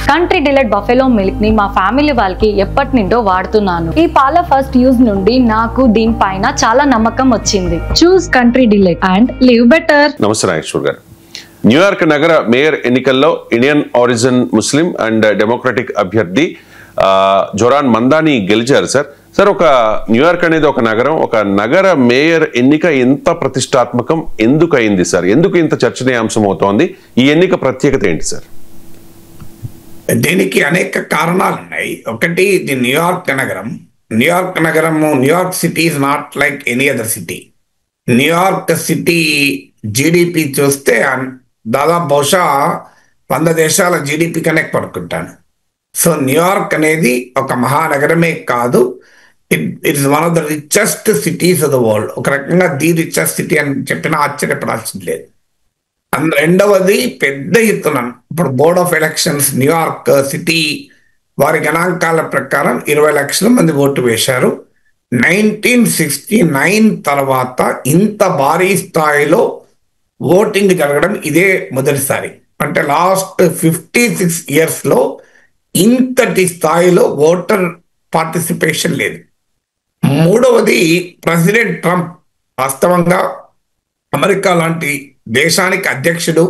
Country delight buffalo milk ని మా family వాళ్ళకి ఎప్పటి నుండో వాడుతున్నాను. ఈ పాల ఫస్ట్ యూజ్ నుండి నాకు దీనిపైన చాలా నమ్మకం వచ్చింది. Choose country delight and live better. నమస్తే నాగేశ్వర్ గారు. న్యూయార్క్ నగర మేయర్ ఎన్నికల్లో Indian origin Muslim and Democratic అభ్యర్థి జోరాన్ మందాని గెలిచారు సార్. సార్, ఒక న్యూయార్క్ అనేది ఒక నగరం, ఒక నగర మేయర్ ఎన్నిక ఎంత ప్రతిష్టాత్మకం ఎందుకు అయింది సార్? ఎందుకు ఇంత చర్చనీయాంశం అవుతోంది? ఈ ఎన్నిక ప్రత్యేకత ఏంటి సార్? దీనికి అనేక కారణాలు ఉన్నాయి. ఒకటి, ఇది న్యూయార్క్ నగరం. New York city is not like any other city. New York city GDP చూస్తే దాదాపు బహుశా 100 దేశాల జీడిపి కన్నా ఎక్కువ అనుకుంటాను. సో న్యూయార్క్ అనేది ఒక మహానగరమే కాదు, it's one of the richest cities of the world. ఒక రకంగా ది రిచెస్ట్ సిటీ అని చెప్పినా ఆశ్చర్యపడాల్సింది లేదు. రెండవది, పెద్ద ఎత్తున ఇప్పుడు board of elections New York city వారి గణాంకాల ప్రకారం 20 లక్షల మంది ఓటు వేశారు. 1969 తర్వాత ఇంత భారీ స్థాయిలో ఓటింగ్ జరగడం ఇదే మొదటిసారి. అంటే లాస్ట్ 56 ఇయర్స్లో ఇంతటి స్థాయిలో ఓటర్ పార్టిసిపేషన్ లేదు. మూడవది, ప్రెసిడెంట్ ట్రంప్ వాస్తవంగా అమెరికా లాంటి దేశానికి అధ్యక్షుడు,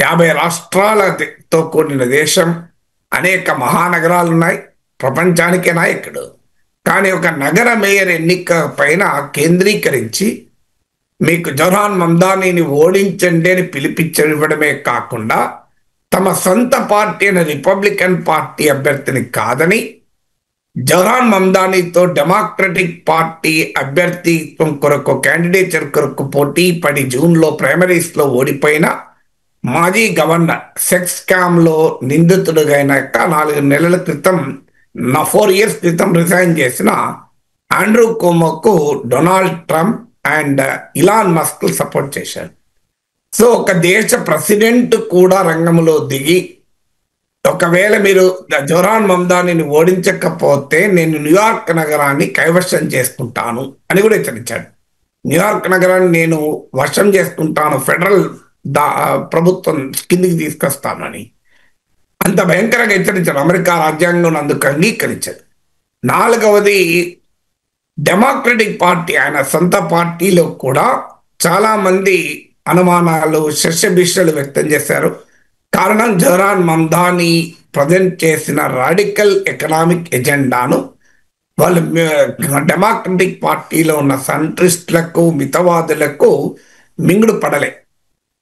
50 రాష్ట్రాలతో కూడిన దేశం, అనేక మహానగరాలు ఉన్నాయి, ప్రపంచానికే నాయకుడు. కానీ ఒక నగర మేయర్ ఎన్నిక పైన కేంద్రీకరించి మీకు జోరాన్ మందానీని ఓడించండి అని పిలిపించడమే కాకుండా తమ సొంత పార్టీ అయిన రిపబ్లికన్ పార్టీ అభ్యర్థిని కాదని జోరాన్ మందానీతో డెమోక్రటిక్ పార్టీ అభ్యర్థిత్వం కొరకు క్యాండిడేచర్ కొరకు పోటీ పడి జూన్లో ప్రైమరీస్లో ఓడిపోయిన మాజీ గవర్నర్, సెక్స్ స్కామ్లో నిందితుడుగైనాక 4 నెలల క్రితం 4 ఇయర్స్ క్రితం రిజైన్ చేసిన ఆండ్రూ కుమోకు Donald Trump and Elon Musk support చేశారు. సో ఒక దేశ ప్రెసిడెంట్ కూడా రంగంలో దిగి ఒకవేళ మీరు జోరాన్ మందానీని ఓడించకపోతే నేను న్యూయార్క్ నగరాన్ని కైవశం చేసుకుంటాను అని కూడా హెచ్చరించాడు. న్యూయార్క్ నగరాన్ని నేను వశం చేసుకుంటాను, ఫెడరల్ ప్రభుత్వం కిందికి తీసుకొస్తానని అంత భయంకరంగా హెచ్చరించాడు. అమెరికా రాజ్యాంగం అందుకు అంగీకరించాడు. నాలుగవది, డెమోక్రటిక్ పార్టీ ఆయన సొంత పార్టీలో కూడా చాలా మంది అనుమానాలు, శస్యభిషలు వ్యక్తం చేశారు. కారణం, జోరాన్ మందానీ ప్రజెంట్ చేసిన రాడికల్ ఎకనామిక్ ఎజెండాను వాళ్ళు డెమోక్రటిక్ పార్టీలో ఉన్న సెంట్రిస్టులకు, మితవాదులకు మింగుడు పడలే.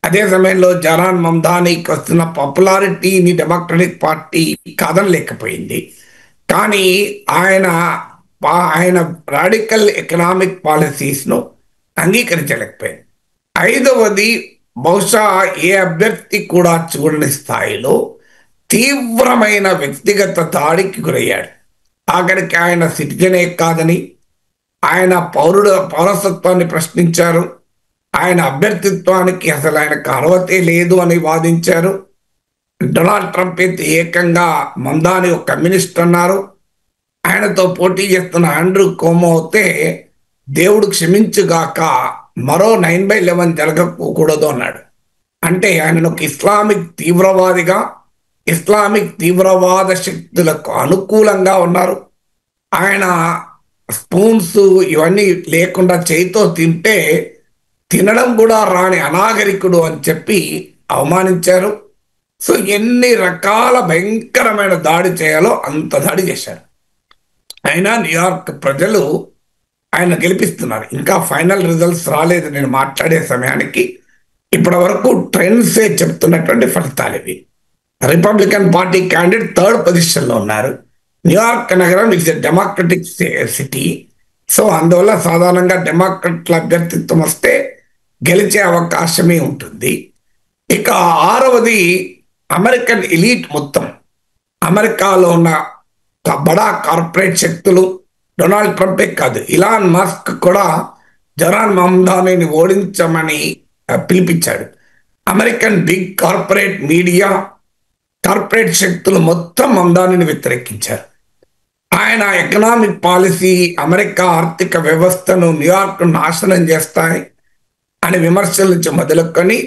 అదే సమయంలో జోరాన్ మందానీకి వస్తున్న పాపులారిటీని డెమోక్రటిక్ పార్టీ కాదనలేకపోయింది. కానీ ఆయన రాడికల్ ఎకనామిక్ పాలసీస్ను అంగీకరించలేకపోయింది. ఐదవది, బహుశా ఏ అభ్యర్థి కూడా చూడని స్థాయిలో తీవ్రమైన వ్యక్తిగత దాడికి గురయ్యాడు. ఆఖరికి ఆయన సిటిజనే కాదని, ఆయన పౌరసత్వాన్ని ప్రశ్నించారు, ఆయన అభ్యర్థిత్వానికి అసలు ఆయనకు అర్హతే లేదు అని వాదించారు. డొనాల్డ్ ట్రంప్ అయితే ఏకంగా మందాని ఒక కమ్యూనిస్ట్ అన్నారు. ఆయనతో పోటీ చేస్తున్న ఆండ్రూ కుమో అయితే దేవుడు క్షమించుగాక మరో 9/11 జరగకూడదు అన్నాడు. అంటే ఆయనను ఒక ఇస్లామిక్ తీవ్రవాదిగా, ఇస్లామిక్ తీవ్రవాద శక్తులకు అనుకూలంగా ఉన్నారు. ఆయన స్పూన్స్ ఇవన్నీ లేకుండా చేయితో తింటే తినడం కూడా రాని అనాగరికుడు అని చెప్పి అవమానించారు. సో ఎన్ని రకాల భయంకరమైన దాడి చేయాలో అంత దాడి చేశారు. అయినా న్యూయార్క్ ప్రజలు ఆయన గెలిపిస్తున్నారు. ఇంకా ఫైనల్ రిజల్ట్స్ రాలేదు నేను మాట్లాడే సమయానికి. ఇప్పటి వరకు ట్రెండ్సే చెప్తున్నటువంటి ఫలితాలు ఇవి. రిపబ్లికన్ పార్టీ క్యాండిడేట్ 3rd పొజిషన్లో ఉన్నారు. న్యూయార్క్ నగరం it's a democratic city. So అందువల్ల సాధారణంగా డెమోక్రట్ల అభ్యర్థిత్వం వస్తే గెలిచే అవకాశమే ఉంటుంది. ఇక 6వది, అమెరికన్ ఎలీట్ మొత్తం అమెరికాలో ఉన్న బడా కార్పొరేట్ శక్తులు, డొనాల్డ్ ట్రంపే కాదు, ఇలాన్ మస్క్ కూడా జోరాన్ మందానీని ఓడించమని పిలిపించాడు. American big corporate media, corporate శక్తులు మొత్తం మందానీని వ్యతిరేకించారు. ఆయన ఎకనామిక్ పాలసీ అమెరికా ఆర్థిక వ్యవస్థను, న్యూయార్క్ నాశనం చేస్తాయి అని విమర్శల నుంచి మొదలుకొని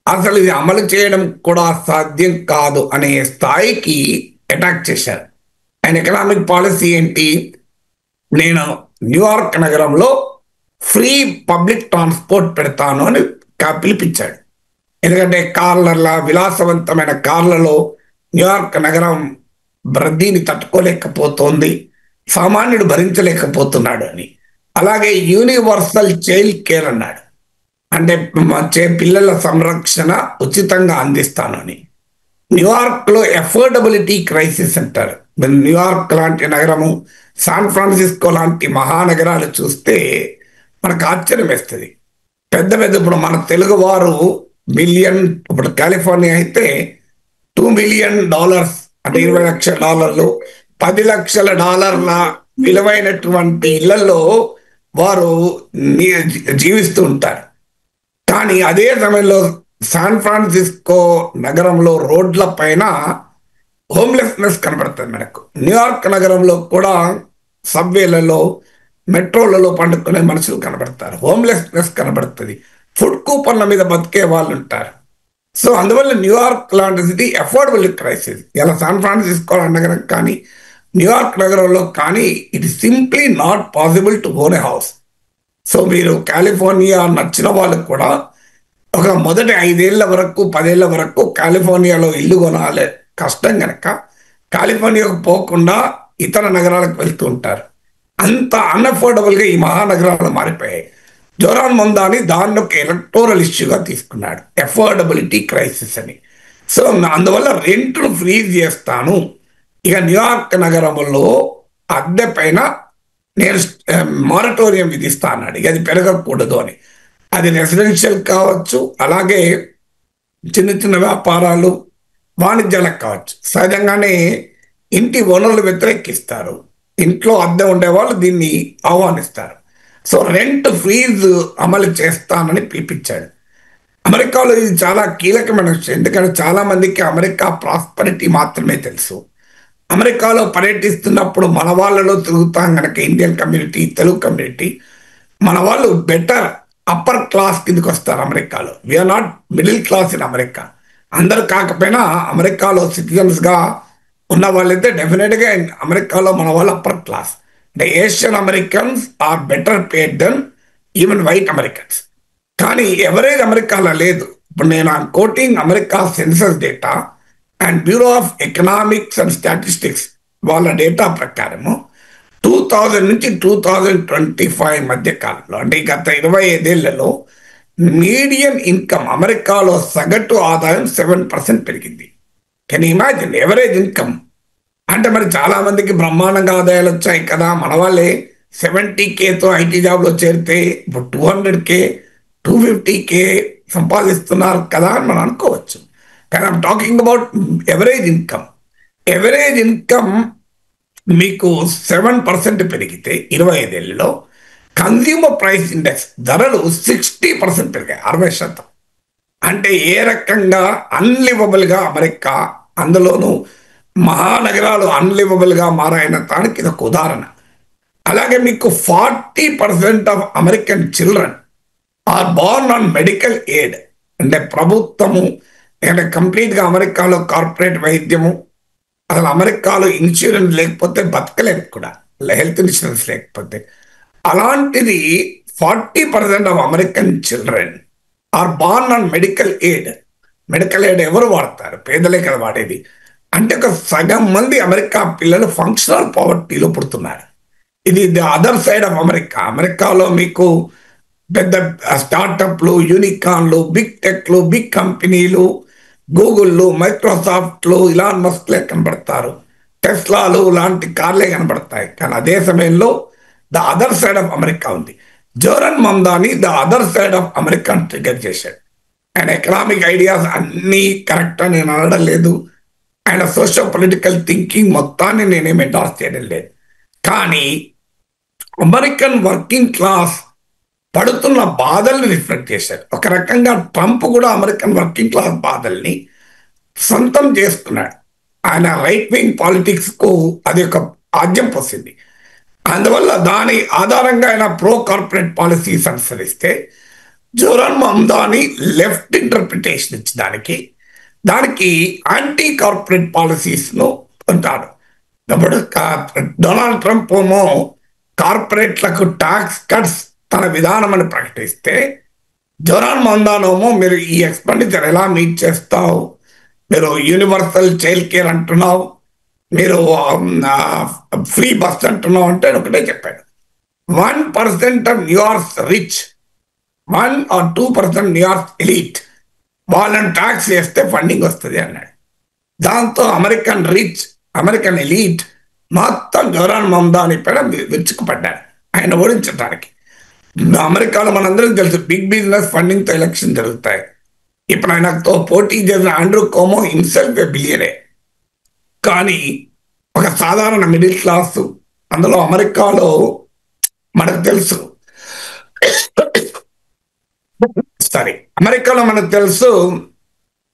అసలు ఇది అమలు చేయడం కూడా సాధ్యం కాదు అనే స్థాయికి అటాక్ చేశారు. ఆయన ఎకనామిక్ పాలసీ ఏంటి? నేను న్యూయార్క్ నగరంలో ఫ్రీ పబ్లిక్ ట్రాన్స్పోర్ట్ పెడతాను అని పిలిపించాడు. ఎందుకంటే కార్లలా, విలాసవంతమైన కార్లలో న్యూయార్క్ నగరం రద్దీని తట్టుకోలేకపోతోంది, సామాన్యుడు భరించలేకపోతున్నాడు అని. అలాగే యూనివర్సల్ చైల్డ్ కేర్ అన్నాడు, అంటే పిల్లల సంరక్షణ ఉచితంగా అందిస్తాను అని. న్యూయార్క్లో ఎఫోర్డబిలిటీ క్రైసిస్ అంటారు. న్యూయార్క్ లాంటి నగరము, శాన్ ఫ్రాన్సిస్కో లాంటి మహానగరాలు చూస్తే మనకు ఆశ్చర్యం వేస్తుంది. పెద్ద పెద్ద ఇప్పుడు మన తెలుగు వారు బిలియన్, ఇప్పుడు కాలిఫోర్నియా అయితే $2 మిలియన్, అంటే $20 లక్షల, $10 లక్షల విలువైనటువంటి ఇళ్లలో వారు జీవిస్తూ ఉంటారు. కానీ అదే సమయంలో శాన్ ఫ్రాన్సిస్కో నగరంలో రోడ్ల పైన హోమ్లెస్నెస్ కనబడుతుంది మనకు. న్యూయార్క్ నగరంలో కూడా సబ్వేలలో, మెట్రోలలో పండుకునే మనుషులు కనబడతారు, హోమ్లెస్నెస్ కనబడుతుంది, ఫుడ్ కూపన్ల మీద బతికే వాళ్ళు ఉంటారు. సో అందువల్ల న్యూయార్క్ లాంటి సిటీ అఫోర్డబుల్ క్రైసిస్. ఇలా శాన్ ఫ్రాన్సిస్కో నగరం కానీ న్యూయార్క్ నగరంలో కానీ it is simply not possible to own a house. So మీరు కాలిఫోర్నియా నచ్చిన వాళ్ళు కూడా ఒక మొదటి 5 ఏళ్ల వరకు 10 ఏళ్ల వరకు కాలిఫోర్నియాలో ఇల్లు కొనాలి కష్టం కనుక కాలిఫోర్నియాకు పోకుండా ఇతర నగరాలకు వెళ్తూ ఉంటారు. అంత అన్అఫోర్డబుల్గా ఈ మహానగరాలు మారిపోయాయి. జోరాన్ మందాని దాన్ని ఒక ఎలక్టోరల్ ఇష్యూగా తీసుకున్నాడు, అఫోర్డబిలిటీ క్రైసిస్ అని. సో అందువల్ల రెంట్ను ఫ్రీజ్ చేస్తాను, ఇక న్యూయార్క్ నగరంలో అద్దె పైన నేను మారటోరియం విధిస్తా అన్నాడు. ఇక అది పెరగకూడదు అని. అది రెసిడెన్షియల్ కావచ్చు, అలాగే చిన్న చిన్న వ్యాపారాలు, వాణిజ్యాలకు కావచ్చు. సహజంగానే ఇంటి ఓనర్లు వ్యతిరేకిస్తారు, ఇంట్లో అద్దె ఉండేవాళ్ళు దీన్ని ఆహ్వానిస్తారు. సో రెంట్ ఫ్రీజ్ అమలు చేస్తానని పిలిపించాడు. అమెరికాలో ఇది చాలా కీలకమైన విషయం, ఎందుకంటే చాలా మందికి అమెరికా ప్రాస్పరిటీ మాత్రమే తెలుసు. అమెరికాలో పర్యటిస్తున్నప్పుడు మన వాళ్ళలో తిరుగుతాం కనుక ఇండియన్ కమ్యూనిటీ, తెలుగు కమ్యూనిటీ, మన వాళ్ళు బెటర్ అప్పర్ క్లాస్ కిందకి వస్తారు అమెరికాలో. We're not middle class in America. అందరు కాకపోయినా అమెరికాలో సిటిజన్స్గా ఉన్న వాళ్ళైతే డెఫినెట్గా అమెరికాలో మన వాళ్ళు అప్పర్ క్లాస్. అంటే Asian Americans are better paid than even white Americans. కానీ ఎవరేజ్ అమెరికాలో లేదు. ఇప్పుడు నేను quoting America census data and bureau of economics and statistics వాళ్ళ డేటా ప్రకారము 2000 నుంచి 2025 మధ్య కాలంలో, అంటే గత 25 ఏళ్లలో మీడియన్ ఇన్కమ్ అమెరికాలో సగటు ఆదాయం 7% పెరిగింది. కెన్ ఇమాజిన్ ఎవరేజ్ ఇన్కమ్ అంటే? మరి చాలా మందికి బ్రహ్మాండంగా ఆదాయాలు వచ్చాయి కదా, మన వాళ్ళే 70Kతో ఐటీ జాబ్లో చేరితే ఇప్పుడు 200K 250K సంపాదిస్తున్నారు కదా అని మనం అనుకోవచ్చు. కానీ I'm talking about average income. Average income మీకు 7% పెరిగితే 25 ఏళ్ళలో కన్స్యూమర్ ప్రైస్ ఇండెక్స్ ధరలు 60% పెరిగాయి, 60%. అంటే ఏ రకంగా అన్లివబుల్గా అమెరికా, అందులోనూ మహానగరాలు అన్లివబుల్గా మారాయన దానికి ఇది ఒక ఉదాహరణ. అలాగే మీకు 40% of American children are born on medical aid. అంటే ప్రభుత్వము, అంటే కంప్లీట్గా అమెరికాలో కార్పొరేట్ వైద్యము, అసలు అమెరికాలో ఇన్సూరెన్స్ లేకపోతే బతకలేదు కూడా, హెల్త్ ఇన్సూరెన్స్ లేకపోతే. అలాంటిది 40% of American children are born on medical aid. Medical aid ఎవరు వాడతారు? పేదలే కదా వాడేది. అంటే ఒక సగం మంది అమెరికా పిల్లలు ఫంక్షనల్ పావర్టీలో పుడుతున్నారు. ఇది the other side of America. అమెరికాలో మీకు పెద్ద స్టార్టప్లు, యూనికాన్లు, బిగ్ టెక్లు, బిగ్ కంపెనీలు, గూగుల్లు, మైక్రోసాఫ్ట్లు, ఇలాన్ మస్క్లే కనబడతారు, టెస్లాలు లాంటి కార్లే కనబడతాయి. కానీ అదే సమయంలో the other side of America ఉంది. Zohran Mamdani the other side of America trigger చేశాడు. ఆయన ఎకనామిక్ ఐడియాస్ అన్నీ కరెక్ట్ అని నేను అనడం లేదు, ఆయన సోషో పొలిటికల్ థింకింగ్ మొత్తాన్ని నేనేం ఎండార్స్ చేయడం లేదు. కానీ అమెరికన్ వర్కింగ్ క్లాస్ పడుతున్న బాధల్ని రిఫ్లెక్ట్ చేశారు. ఒక రకంగా ట్రంప్ కూడా అమెరికన్ వర్కింగ్ క్లాస్ బాధల్ని సొంతం చేసుకున్నాడు. ఆయన రైట్ వింగ్ పాలిటిక్స్కు అది ఒక ఆద్యం పోసింది. అందువల్ల దాని ఆధారంగా ఆయన ప్రో కార్పొరేట్ పాలసీస్ అనుసరిస్తే జోరాన్ మమ్దాని లెఫ్ట్ ఇంటర్ప్రిటేషన్ ఇచ్చి దానికి యాంటీ కార్పొరేట్ పాలసీస్ ను ఉంటారు. ఇప్పుడు డొనాల్డ్ ట్రంప్ ఏమో కార్పొరేట్లకు ట్యాక్స్ కట్స్ తన విధానం అని ప్రకటిస్తే, జోరాన్ మమ్దానేమో మీరు ఈ ఎక్స్పెండిచర్ ఎలా మీట్ చేస్తావు, మీరు యూనివర్సల్ చైల్డ్ కేర్ అంటున్నావు, మీరు ఫ్రీ బస్ అంటున్నావు అంటే ఒకటే చెప్పాడు, 1% of New York rich, 1 or 2% New York elite వాళ్ళని ట్యాక్స్ చేస్తే ఫండింగ్ వస్తుంది అన్నాడు. దాంతో అమెరికన్ ఎలీట్ మొత్తం జోరాన్ మమ్దాని పైన విరుచుకుపడ్డాడు ఆయన ఓడించడానికి. అమెరికాలో మనందరికీ తెలుసు బిగ్ బిజినెస్ ఫండింగ్తో ఎలక్షన్ జరుగుతాయి. ఇప్పుడు ఆయనతో పోటీ చేసిన ఆండ్రూ కోమో హిమ్సెల్ఫ్ ఏ బిలియనే, కానీ ఒక సాధారణ మిడిల్ క్లాస్, అందులో అమెరికాలో మనకు తెలుసు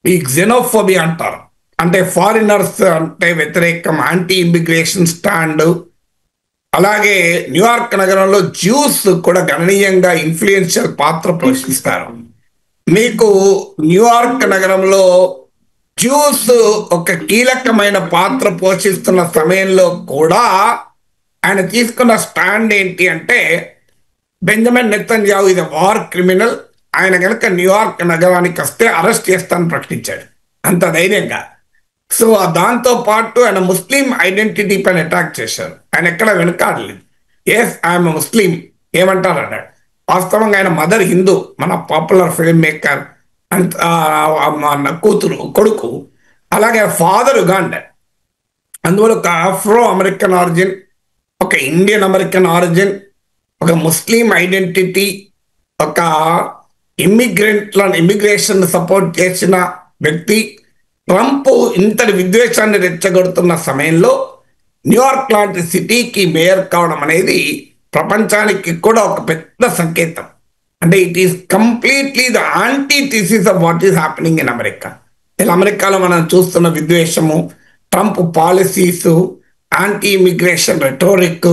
ఈ xenophobia అంటారు, అంటే ఫారినర్స్ అంటే వ్యతిరేకం, యాంటీ ఇమిగ్రేషన్ స్టాండ్. అలాగే న్యూయార్క్ నగరంలో జ్యూస్ కూడా గణనీయంగా ఇన్ఫ్లుయెన్షియల్ పాత్ర పోషిస్తారు. మీకు న్యూయార్క్ నగరంలో జ్యూస్ ఒక కీలకమైన పాత్ర పోషిస్తున్న సమయంలో కూడా ఆయన తీసుకున్న స్టాండ్ ఏంటి అంటే, బెంజమిన్ నెతన్యాహు ఇది వార్ క్రిమినల్, ఆయన కనుక న్యూయార్క్ నగరానికి వస్తే అరెస్ట్ చేస్తానని ప్రకటించాడు అంత ధైర్యంగా. సో దాంతో పాటు ఆయన ముస్లిం ఐడెంటిటీ పైన అటాక్ చేశారు. ఆయన ఎక్కడ వెనుకాడలేదు. ఎస్ ఐఎమ్ ముస్లిం ఏమంటారు అన్నాడు. వాస్తవంగా ఆయన మదర్ హిందూ, మన పాపులర్ ఫిల్మ్ మేకర్ కొడుకు. అలాగే ఫాదర్ ఉగాండన్, అందువల్ల ఒక ఆఫ్రో అమెరికన్ ఆరిజిన్, ఒక ఇండియన్ అమెరికన్ ఆరిజిన్, ఒక ముస్లిం ఐడెంటిటీ, ఒక ఇమిగ్రేషన్ సపోర్ట్ చేసిన వ్యక్తి. ట్రంప్ ఇంతటి విద్వేషాన్ని రెచ్చగొడుతున్న సమయంలో న్యూయార్క్ లాంటి సిటీకి మేయర్ కావడం అనేది ప్రపంచానికి కూడా ఒక పెద్ద సంకేతం. అంటే it is completely the anti thesis of what is happening in America. ఇలా అమెరికాలో మనం చూస్తున్న విద్వేషము, Trump policies, anti immigration rhetoric,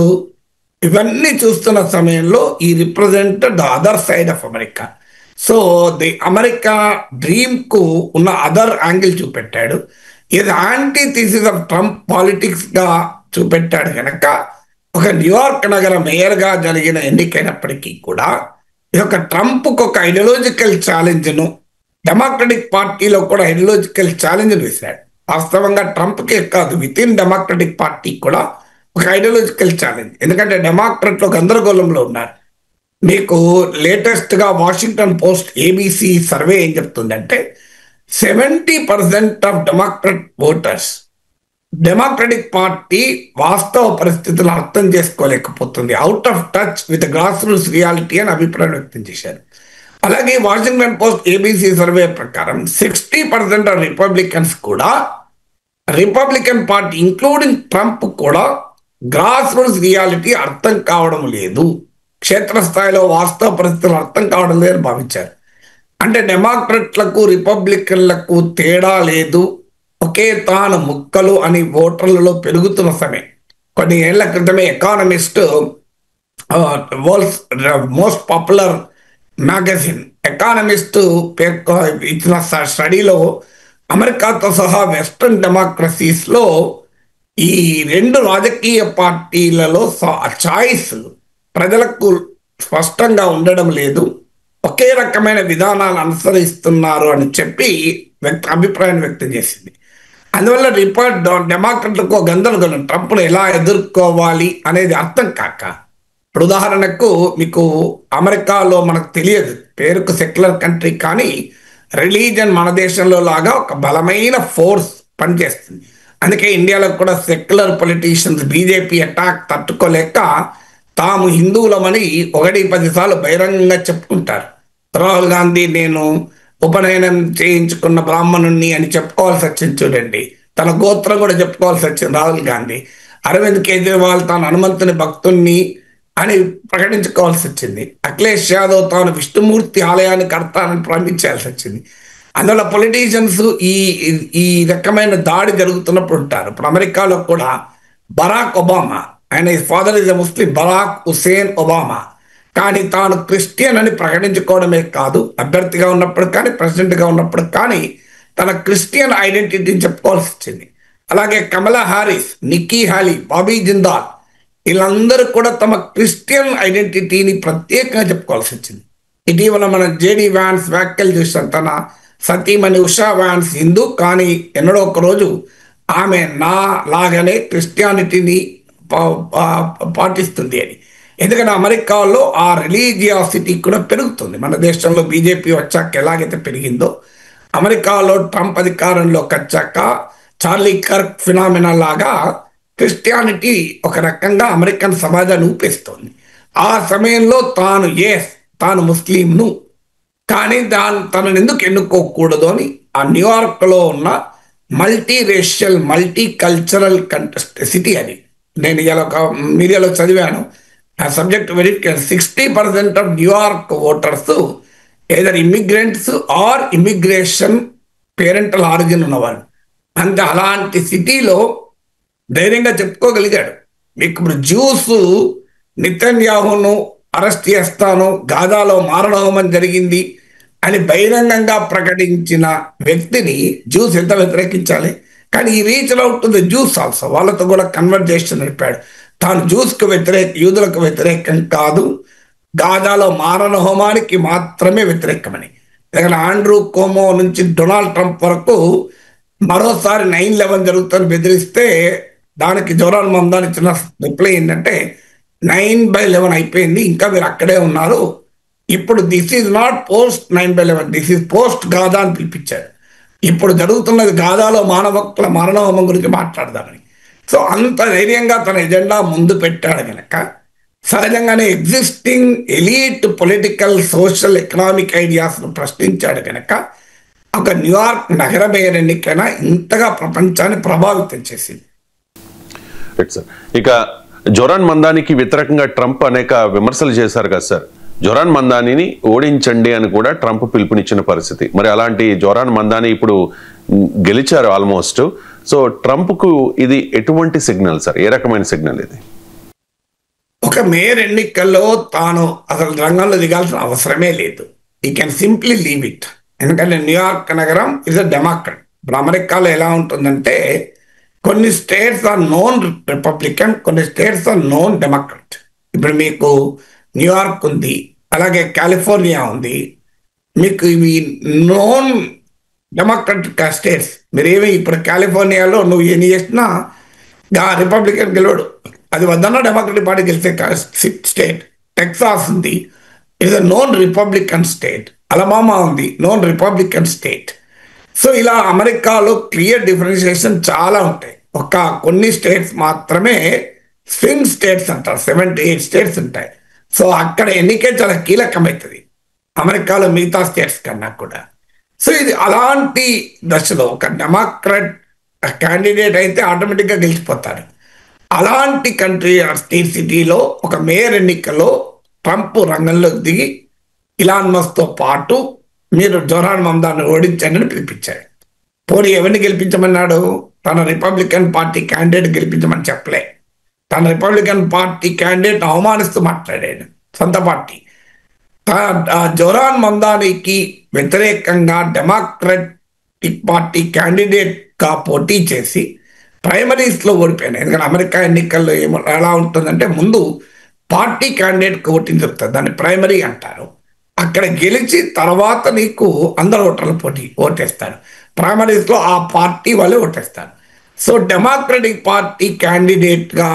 ఇవన్నీ చూస్తున్న సమయంలో ఈ represent the other side of America. So the America dream కు ఉన్న అదర్ యాంగిల్ చూపెట్టాడు. ఇది anti thesis of Trump politics గా చూపెట్టాడు కనుక ఒక న్యూయార్క్ నగర మేయర్ గా జరిగిన ఎన్నికైనప్పటికీ కూడా ఇది ఒక ట్రంప్కు ఒక ఐడియాలజికల్ ఛాలెంజ్ను, డెమోక్రటిక్ పార్టీలో కూడా ఐడియాలజికల్ ఛాలెంజ్ను వేశాడు. వాస్తవంగా ట్రంప్కే కాదు, విత్ ఇన్ డెమోక్రటిక్ పార్టీ కూడా ఒక ఐడియాలజికల్ ఛాలెంజ్. ఎందుకంటే డెమోక్రట్లు గందరగోళంలో ఉన్నారు. మీకు లేటెస్ట్గా వాషింగ్టన్ పోస్ట్ ABC సర్వే ఏం చెప్తుందంటే 70% of Democrat voters Democratic party వాస్తవ పరిస్థితులను అర్థం చేసుకోలేకపోతుంది, out of touch with grass roots reality అని అభిప్రాయం వ్యక్తం చేశారు. అలాగే వాషింగ్టన్ పోస్ట్ ABC సర్వే ప్రకారం 60% ఆఫ్ రిపబ్లికన్స్ కూడా, రిపబ్లికన్ పార్టీ ఇంక్లూడింగ్ ట్రంప్ కూడా గ్రాస్ రూట్స్ రియాలిటీ అర్థం కావడం లేదు, క్షేత్రస్థాయిలో వాస్తవ పరిస్థితులు అర్థం కావడం లేదని భావించారు. అంటే డెమోక్రట్లకు రిపబ్లికన్లకు తేడా లేదు, ఒకే తాను ముక్కలు అని ఓటర్లలో పెరుగుతున్న సమయం. కొన్ని ఏళ్ల క్రితమే economist, world's most popular magazine economist ఇచ్చిన స్టడీలో అమెరికాతో సహా వెస్ట్రన్ డెమోక్రసీస్లో ఈ రెండు రాజకీయ పార్టీలలో చాయిస్ ప్రజలకు స్పష్టంగా ఉండడం లేదు, ఒకే రకమైన విధానాలు అనుసరిస్తున్నారు అని చెప్పి అభిప్రాయం వ్యక్తం చేసింది. అందువల్ల డెమోక్రట్లకు గందరగోళం, ట్రంప్ను ఎలా ఎదుర్కోవాలి అనేది అర్థం కాక. ఇప్పుడు ఉదాహరణకు మీకు అమెరికాలో మనకు తెలియదు, పేరుకు సెక్యులర్ కంట్రీ, కానీ రిలీజన్ మన దేశంలో లాగా ఒక బలమైన ఫోర్స్ పనిచేస్తుంది. అందుకే ఇండియాలో కూడా సెక్యులర్ పొలిటీషియన్స్ బీజేపీ అటాక్ తట్టుకోలేక తాము హిందువులమని 1-10 సార్లు బహిరంగంగా చెప్పుకుంటారు. రాహుల్ గాంధీ నేను ఉపనయనం చేయించుకున్న బ్రాహ్మణుణ్ణి అని చెప్పుకోవాల్సి వచ్చింది చూడండి, తన గోత్రం కూడా చెప్పుకోవాల్సి వచ్చింది రాహుల్ గాంధీ. అరవింద్ కేజ్రీవాల్ తాను హనుమంతుని భక్తుణ్ణి అని ప్రకటించుకోవాల్సి వచ్చింది. అఖిలేష్ యాదవ్ తాను విష్ణుమూర్తి ఆలయాన్ని కడతానని ప్రారంభించాల్సి వచ్చింది. అందువల్ల పొలిటీషియన్స్ ఈ రకమైన దాడి జరుగుతున్నప్పుడు ఉంటారు. ఇప్పుడు అమెరికాలో కూడా బరాక్ ఒబామా, ఆయన father is a Muslim, Barack Hussein Obama, కానీ తాను క్రిస్టియన్ అని ప్రకటించుకోవడమే కాదు, అభ్యర్థిగా ఉన్నప్పుడు కానీ ప్రెసిడెంట్గా ఉన్నప్పుడు కానీ తన క్రిస్టియన్ ఐడెంటిటీని చెప్పుకోవాల్సి వచ్చింది. అలాగే కమలా హారిస్, నిక్కీ హాలీ, బాబీ జిందాల్ వీళ్ళందరూ కూడా తమ క్రిస్టియన్ ఐడెంటిటీని ప్రత్యేకంగా చెప్పుకోవాల్సి వచ్చింది. ఇటీవల మనం జేడి వ్యాన్స్ వ్యాఖ్యలు చూసాం. తన సతీమణి ఉషా వ్యాన్స్ హిందూ, కానీ ఎన్నడో ఒక రోజు ఆమె నా లాగానే క్రిస్టియానిటీని పాటిస్తుంది అని. ఎందుకంటే అమెరికాలో ఆ రిలీజియాసిటీ కూడా పెరుగుతుంది. మన దేశంలో బీజేపీ వచ్చాక ఎలాగైతే పెరిగిందో, అమెరికాలో ట్రంప్ అధికారంలోకి వచ్చాక చార్లీ కర్క్ ఫినామినా లాగా క్రిస్టియానిటీ ఒక రకంగా అమెరికన్ సమాజాన్ని ఊపేస్తోంది. ఆ సమయంలో తాను ముస్లింను, కానీ తనను ఎందుకు ఎన్నుకోకూడదు అని ఆ న్యూయార్క్లో ఉన్న multi racial multi cultural city అది. నేను ఇలా ఒక మీడియాలో చదివాను. ఆ subject very 60% of New York voters either immigrants or immigration parental origin ఉన్నవాళ్ళు. అంటే అలాంటి సిటీలో ధైర్యంగా చెప్పుకోగలిగాడు. మీకు ఇప్పుడు జ్యూస్ నెతన్యాహును అరెస్ట్ చేస్తాను, గాజాలో మారణహోమం జరిగింది అని బహిరంగంగా ప్రకటించిన వ్యక్తిని జ్యూస్ ఎంత వ్యతిరేకించాలి? కానీ ఈ reach out to the juice also, వాళ్ళతో కూడా కన్వర్జేషన్ నడిపాడు. తాను యూదులకు వ్యతిరేకం కాదు, గాజాలో మారణ హోమానికి మాత్రమే వ్యతిరేకమని. దగ్గర ఆండ్రూ కోమో నుంచి డొనాల్డ్ ట్రంప్ వరకు మరోసారి 9/11 జరుగుతుందని బెదిరిస్తే దానికి జోరాన్ మమ్దాని ఇచ్చిన రిప్లై ఏంటంటే 9/11 అయిపోయింది, ఇంకా మీరు అక్కడే ఉన్నారు, ఇప్పుడు this is not post 9/11, this is post Gaza అని పిలిపించారు. ఇప్పుడు జరుగుతున్నది గాజాలో మానవకుల మరణహోమం గురించి మాట్లాడదామని. సో అంత ధైర్యంగా తన ఎజెండా ముందు పెట్టాడు కనుక సహజంగానే existing elite political social economic ఐడియాస్ను ప్రశ్నించాడు కనుక ఒక న్యూయార్క్ నగర మేయర్ ఎన్నికైనా ఇంతగా ప్రపంచాన్ని ప్రభావితం చేసింది. ఇక జోరాన్ మందానికి వ్యతిరేకంగా ట్రంప్ అనేక విమర్శలు చేశారు కదా సార్. జోరాన్ మందానిని ఓడించండి అని కూడా ట్రంప్ పిలుపునిచ్చిన పరిస్థితి. మరి అలాంటి జోరాన్ మందాని ఇప్పుడు గెలిచారు ఆల్మోస్ట్. సో ట్రంప్కు ఇది ఎటువంటి సిగ్నల్ సార్? ఏ రకమైన సిగ్నల్ ఇది? ఒక మేయర్ ఎన్నికల్లో తాను అసలు రంగంలో దిగాల్సిన అవసరమే లేదు. ఈ కెన్ సింప్లీ లీవ్ ఇట్. ఎందుకంటే న్యూయార్క్ నగరం ఇస్ అ డెమోక్రట్. ఇప్పుడు అమెరికాలో ఎలా ఉంటుందంటే కొన్ని స్టేట్స్ ఆర్ నోన్ రిపబ్లికన్, కొన్ని స్టేట్స్ ఆర్ నోన్ డెమోక్రట్. ఇప్పుడు మీకు న్యూయార్క్ ఉంది, అలాగే కాలిఫోర్నియా ఉంది. మీకు ఇవి నోన్ డెమోక్రటిక్ స్టేట్స్. మీరేమి ఇప్పుడు కాలిఫోర్నియాలో నువ్వు ఏం చేసినా రిపబ్లికన్ గెలవడు, అది వద్దన్నా డెమోక్రటిక్ పార్టీ గెలిచే స్టేట్. టెక్సాస్ ఉంది, it's a known Republican state. Alabama ఉంది, నోన్ రిపబ్లికన్ స్టేట్. సో ఇలా అమెరికాలో క్లియర్ డిఫరెన్షియేషన్ చాలా ఉంటాయి. కొన్ని స్టేట్స్ మాత్రమే స్వింగ్ స్టేట్స్ అంటారు, 78 స్టేట్స్ ఉంటాయి. సో అక్కడ ఎన్నికే చాలా కీలకమవుతుంది అమెరికాలో మిగతా స్టేట్స్ కన్నా కూడా. సో ఇది అలాంటి దశలో ఒక డెమోక్రాట్ క్యాండిడేట్ అయితే ఆటోమేటిక్గా గెలిచిపోతారు. అలాంటి కంట్రీ స్టేట్ సిటీలో ఒక మేయర్ ఎన్నికల్లో ట్రంప్ రంగంలోకి దిగి ఇలాన్ మస్క్తో పాటు మీరు జోరాన్ మమ్దాన్ని ఓడించండి అని పిలిపించాడు. పోనీ ఎవరిని గెలిపించమన్నాడు? తన రిపబ్లికన్ పార్టీ క్యాండిడేట్ గెలిపించమని చెప్పలే. తన రిపబ్లికన్ పార్టీ క్యాండిడేట్ అవమానిస్తూ మాట్లాడాడు సొంత పార్టీ. జోరాన్ మమ్దానికి వ్యతిరేకంగా డెమోక్రటిక్ పార్టీ క్యాండిడేట్గా పోటీ చేసి ప్రైమరీస్లో ఓడిపోయినాయి. ఎందుకంటే అమెరికా ఎన్నికల్లో ఎలా ఉంటుందంటే ముందు పార్టీ క్యాండిడేట్కి ఓటింగ్ జరుగుతుంది, దాన్ని ప్రైమరీ అంటారు. అక్కడ గెలిచి తర్వాత నీకు అందరు ఓటర్లు ఓటేస్తారు. ప్రైమరీస్లో ఆ పార్టీ వాళ్ళే ఓటేస్తారు. సో డెమోక్రటిక్ పార్టీ క్యాండిడేట్గా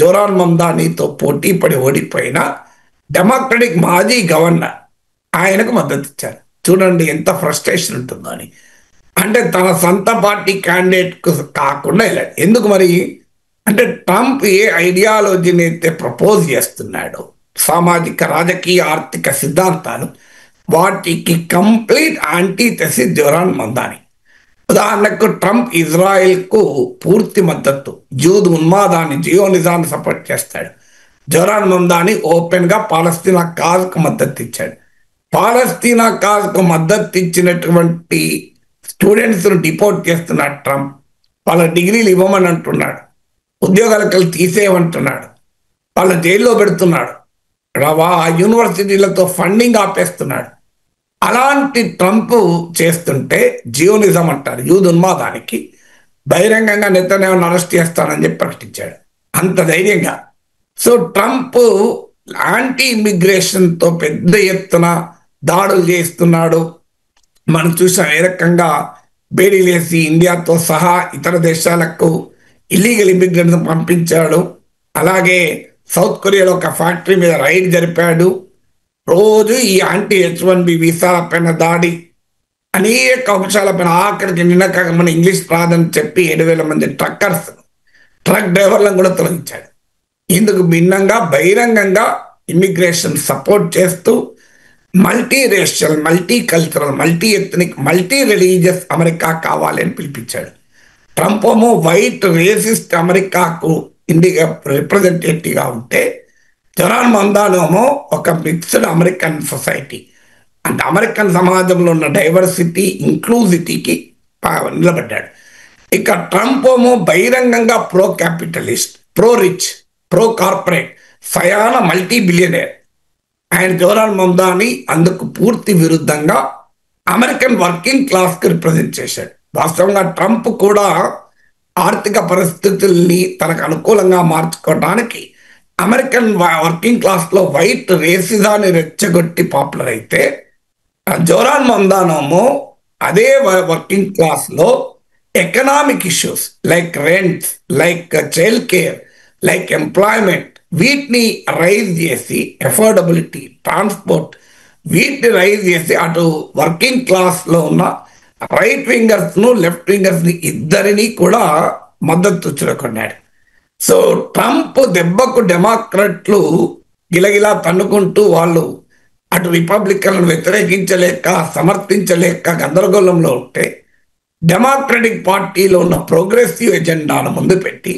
జోరాన్ మమ్దానీతో పోటీ పడి ఓడిపోయిన డెమోక్రటిక్ మాజీ గవర్నర్ ఆయనకు మద్దతు ఇచ్చారు. చూడండి ఎంత ఫ్రస్ట్రేషన్ ఉంటుందో అని. అంటే తన సొంత పార్టీ క్యాండిడేట్కు కాకుండా ఇలా ఎందుకు మరి అంటే ట్రంప్ ఏ ఐడియాలజీని అయితే ప్రపోజ్ చేస్తున్నాడో, సామాజిక రాజకీయ ఆర్థిక సిద్ధాంతాలు, వాటికి కంప్లీట్ యాంటీథెసిస్ జోరాన్ మమ్దాని. ఉదాహరణకు ట్రంప్ ఇజ్రాయెల్కు పూర్తి మద్దతు, జూద్ ఉన్మాదాన్ని జియోనిజాన్ని సపోర్ట్ చేస్తాడు. జోరాన్ మమ్దాని ఓపెన్గా పాలస్తీనా కాజ్కు మద్దతు ఇచ్చాడు. పాలస్తీనా కాజ్కు మద్దతు ఇచ్చినటువంటి స్టూడెంట్స్ను డిపోర్ట్ చేస్తున్నాడు ట్రంప్. వాళ్ళ డిగ్రీలు ఇవ్వమని అంటున్నాడు, ఉద్యోగాలకు తీసేయమంటున్నాడు, వాళ్ళ జైల్లో పెడుతున్నాడు. యూనివర్సిటీలతో ఫండింగ్ ఆపేస్తున్నాడు. అలాంటి ట్రంప్ చేస్తుంటే జియోనిజం అంటారు, యూదు ఉన్మాదానికి బహిరంగంగా నెతన్యాహును అరెస్ట్ చేస్తానని చెప్పి ప్రకటించాడు అంత ధైర్యంగా. సో ట్రంప్ యాంటీ ఇమిగ్రేషన్తో పెద్ద ఎత్తున దాడులు చేస్తున్నాడు. మనం చూసాం ఏ రకంగా బేడీలేసి ఇండియాతో సహా ఇతర దేశాలకు ఇల్లీగల్ ఇమిగ్రెంట్స్ పంపించాడు. అలాగే సౌత్ కొరియాలో ఒక ఫ్యాక్టరీ మీద రైడ్ జరిపాడు. రోజు ఈ యాంటీ H1B వీసాల పైన దాడి, అనేక అంశాలపైన, ఆఖరికి నిన్న మన ఇంగ్లీష్ రాదని చెప్పి 7,000 మంది ట్రక్ డ్రైవర్లను కూడా తొలగించాడు. ఇందుకు భిన్నంగా బహిరంగంగా ఇమిగ్రేషన్ సపోర్ట్ చేస్తూ multi racial, multi cultural, multi ethnic, multi religious America కావాలని పిలిపించాడు. ట్రంప్ ఏమో వైట్ రేసిస్ట్ అమెరికాకు ఇండియా రిప్రజెంటేటివ్గా ఉంటే, జొరాన్ మందానేమో ఒక మిక్స్డ్ అమెరికన్ సొసైటీ అంటే అమెరికన్ సమాజంలో ఉన్న డైవర్సిటీ, ఇంక్లూజిటీకి నిలబడ్డాడు. ఇక ట్రంప్ ఏమో బహిరంగంగా pro capitalist, pro rich, pro corporate, సయాన మల్టీ బిలియనేర్. ఆయన జొరాన్ మందాని అందుకు పూర్తి విరుద్ధంగా అమెరికన్ వర్కింగ్ క్లాస్కి రిప్రజెంట్ చేశాడు. వాస్తవంగా ట్రంప్ కూడా ఆర్థిక పరిస్థితుల్ని తనకు అనుకూలంగా మార్చుకోవడానికి అమెరికన్ వర్కింగ్ క్లాస్లో వైట్ రేసిజాన్ని రెచ్చగొట్టి పాపులర్ అయితే, జొరాన్ మందానేమో అదే వర్కింగ్ క్లాస్లో economic issues like rents, like child care, like employment, వీటిని రైజ్ చేసి, అఫోర్డబిలిటీ, ట్రాన్స్పోర్ట్, వీటిని రైజ్ చేసి అటు వర్కింగ్ క్లాస్లో ఉన్న రైట్ వింగర్స్ను, లెఫ్ట్ వింగర్స్ని ఇద్దరిని కూడా మద్దతు చురకొన్నాడు. సో ట్రంప్ దెబ్బకు డెమోక్రాట్లు గిలగిలా తన్నుకుంటూ వాళ్ళు అటు రిపబ్లికన్లను వ్యతిరేకించలేక, సమర్థించలేక గందరగోళంలో ఉంటే, డెమోక్రటిక్ పార్టీలో ఉన్న ప్రోగ్రెసివ్ ఎజెండాను ముందు పెట్టి,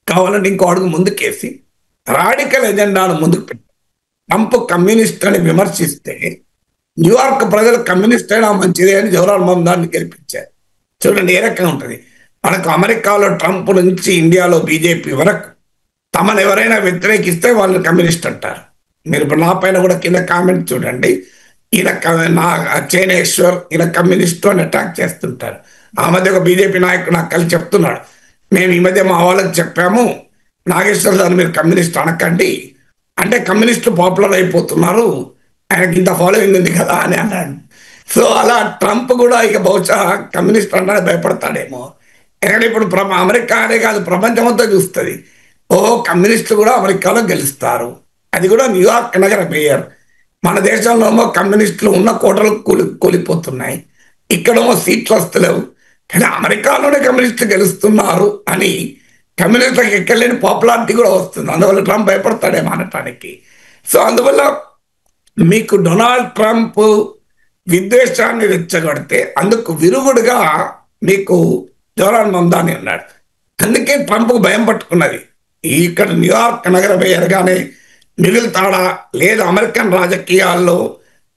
కావాలంటే ఇంకో అడుగు ముందుకేసి రాడికల్ ఎజెండాను ముందుకు పెట్టి ట్రంప్ కమ్యూనిస్ట్ అని విమర్శిస్తే, న్యూయార్క్ ప్రజలు కమ్యూనిస్ట్ అయినా మంచిదే అని జొరాన్ మందాన్ని గెలిపించారు. చూడండి ఏ రకంగా ఉంటుంది. మనకు అమెరికాలో ట్రంప్ నుంచి ఇండియాలో బీజేపీ వరకు తమను ఎవరైనా వ్యతిరేకిస్తే వాళ్ళని కమ్యూనిస్ట్ అంటారు. మీరు ఇప్పుడు నా పైన కూడా కింద కామెంట్ చూడండి, ఈయన నా చేనేశ్వర్ ఈయన కమ్యూనిస్టు అని అటాక్ చేస్తుంటారు. ఆ మధ్య ఒక బీజేపీ నాయకుడు నాకు కలిసి చెప్తున్నాడు, మేము ఈ మధ్య మా వాళ్ళకి చెప్పాము, నాగేశ్వర్ గారు మీరు కమ్యూనిస్ట్ అనకండి, అంటే కమ్యూనిస్టు పాపులర్ అయిపోతున్నారు, ఆయనకి ఇంత ఫాలోయింగ్ ఉంది కదా అని అన్నాడు. సో అలా ట్రంప్ కూడా ఇక బహుశా కమ్యూనిస్ట్ అంటే భయపడతాడేమో. ఎందుకంటే ఇప్పుడు అమెరికా అనే కాదు, ప్రపంచమంతా చూస్తుంది, ఓ కమ్యూనిస్టులు కూడా అమెరికాలో గెలుస్తారు, అది కూడా న్యూయార్క్ నగర మేయర్. మన దేశంలో ఏమో కమ్యూనిస్టులు ఉన్న కోటలు కూలిపోతున్నాయి, ఇక్కడేమో సీట్లు వస్తలేవు, కానీ అమెరికాలోనే కమ్యూనిస్టులు గెలుస్తున్నారు అని కమ్యూనిస్టులకు ఎక్కలేని పాపులారిటీ కూడా వస్తుంది. అందువల్ల ట్రంప్ భయపడతాడేమో అనటానికి. సో అందువల్ల మీకు డొనాల్డ్ ట్రంప్ విద్వేషాన్ని రెచ్చగొడితే అందుకు విరుగుడుగా మీకు జొరాన్ మందాని ఉన్నాడు. అందుకే ట్రంప్కు భయం పట్టుకున్నది. ఇక్కడ న్యూయార్క్ నగర మేయర్గానే మిగులుతాడా, లేదా అమెరికన్ రాజకీయాల్లో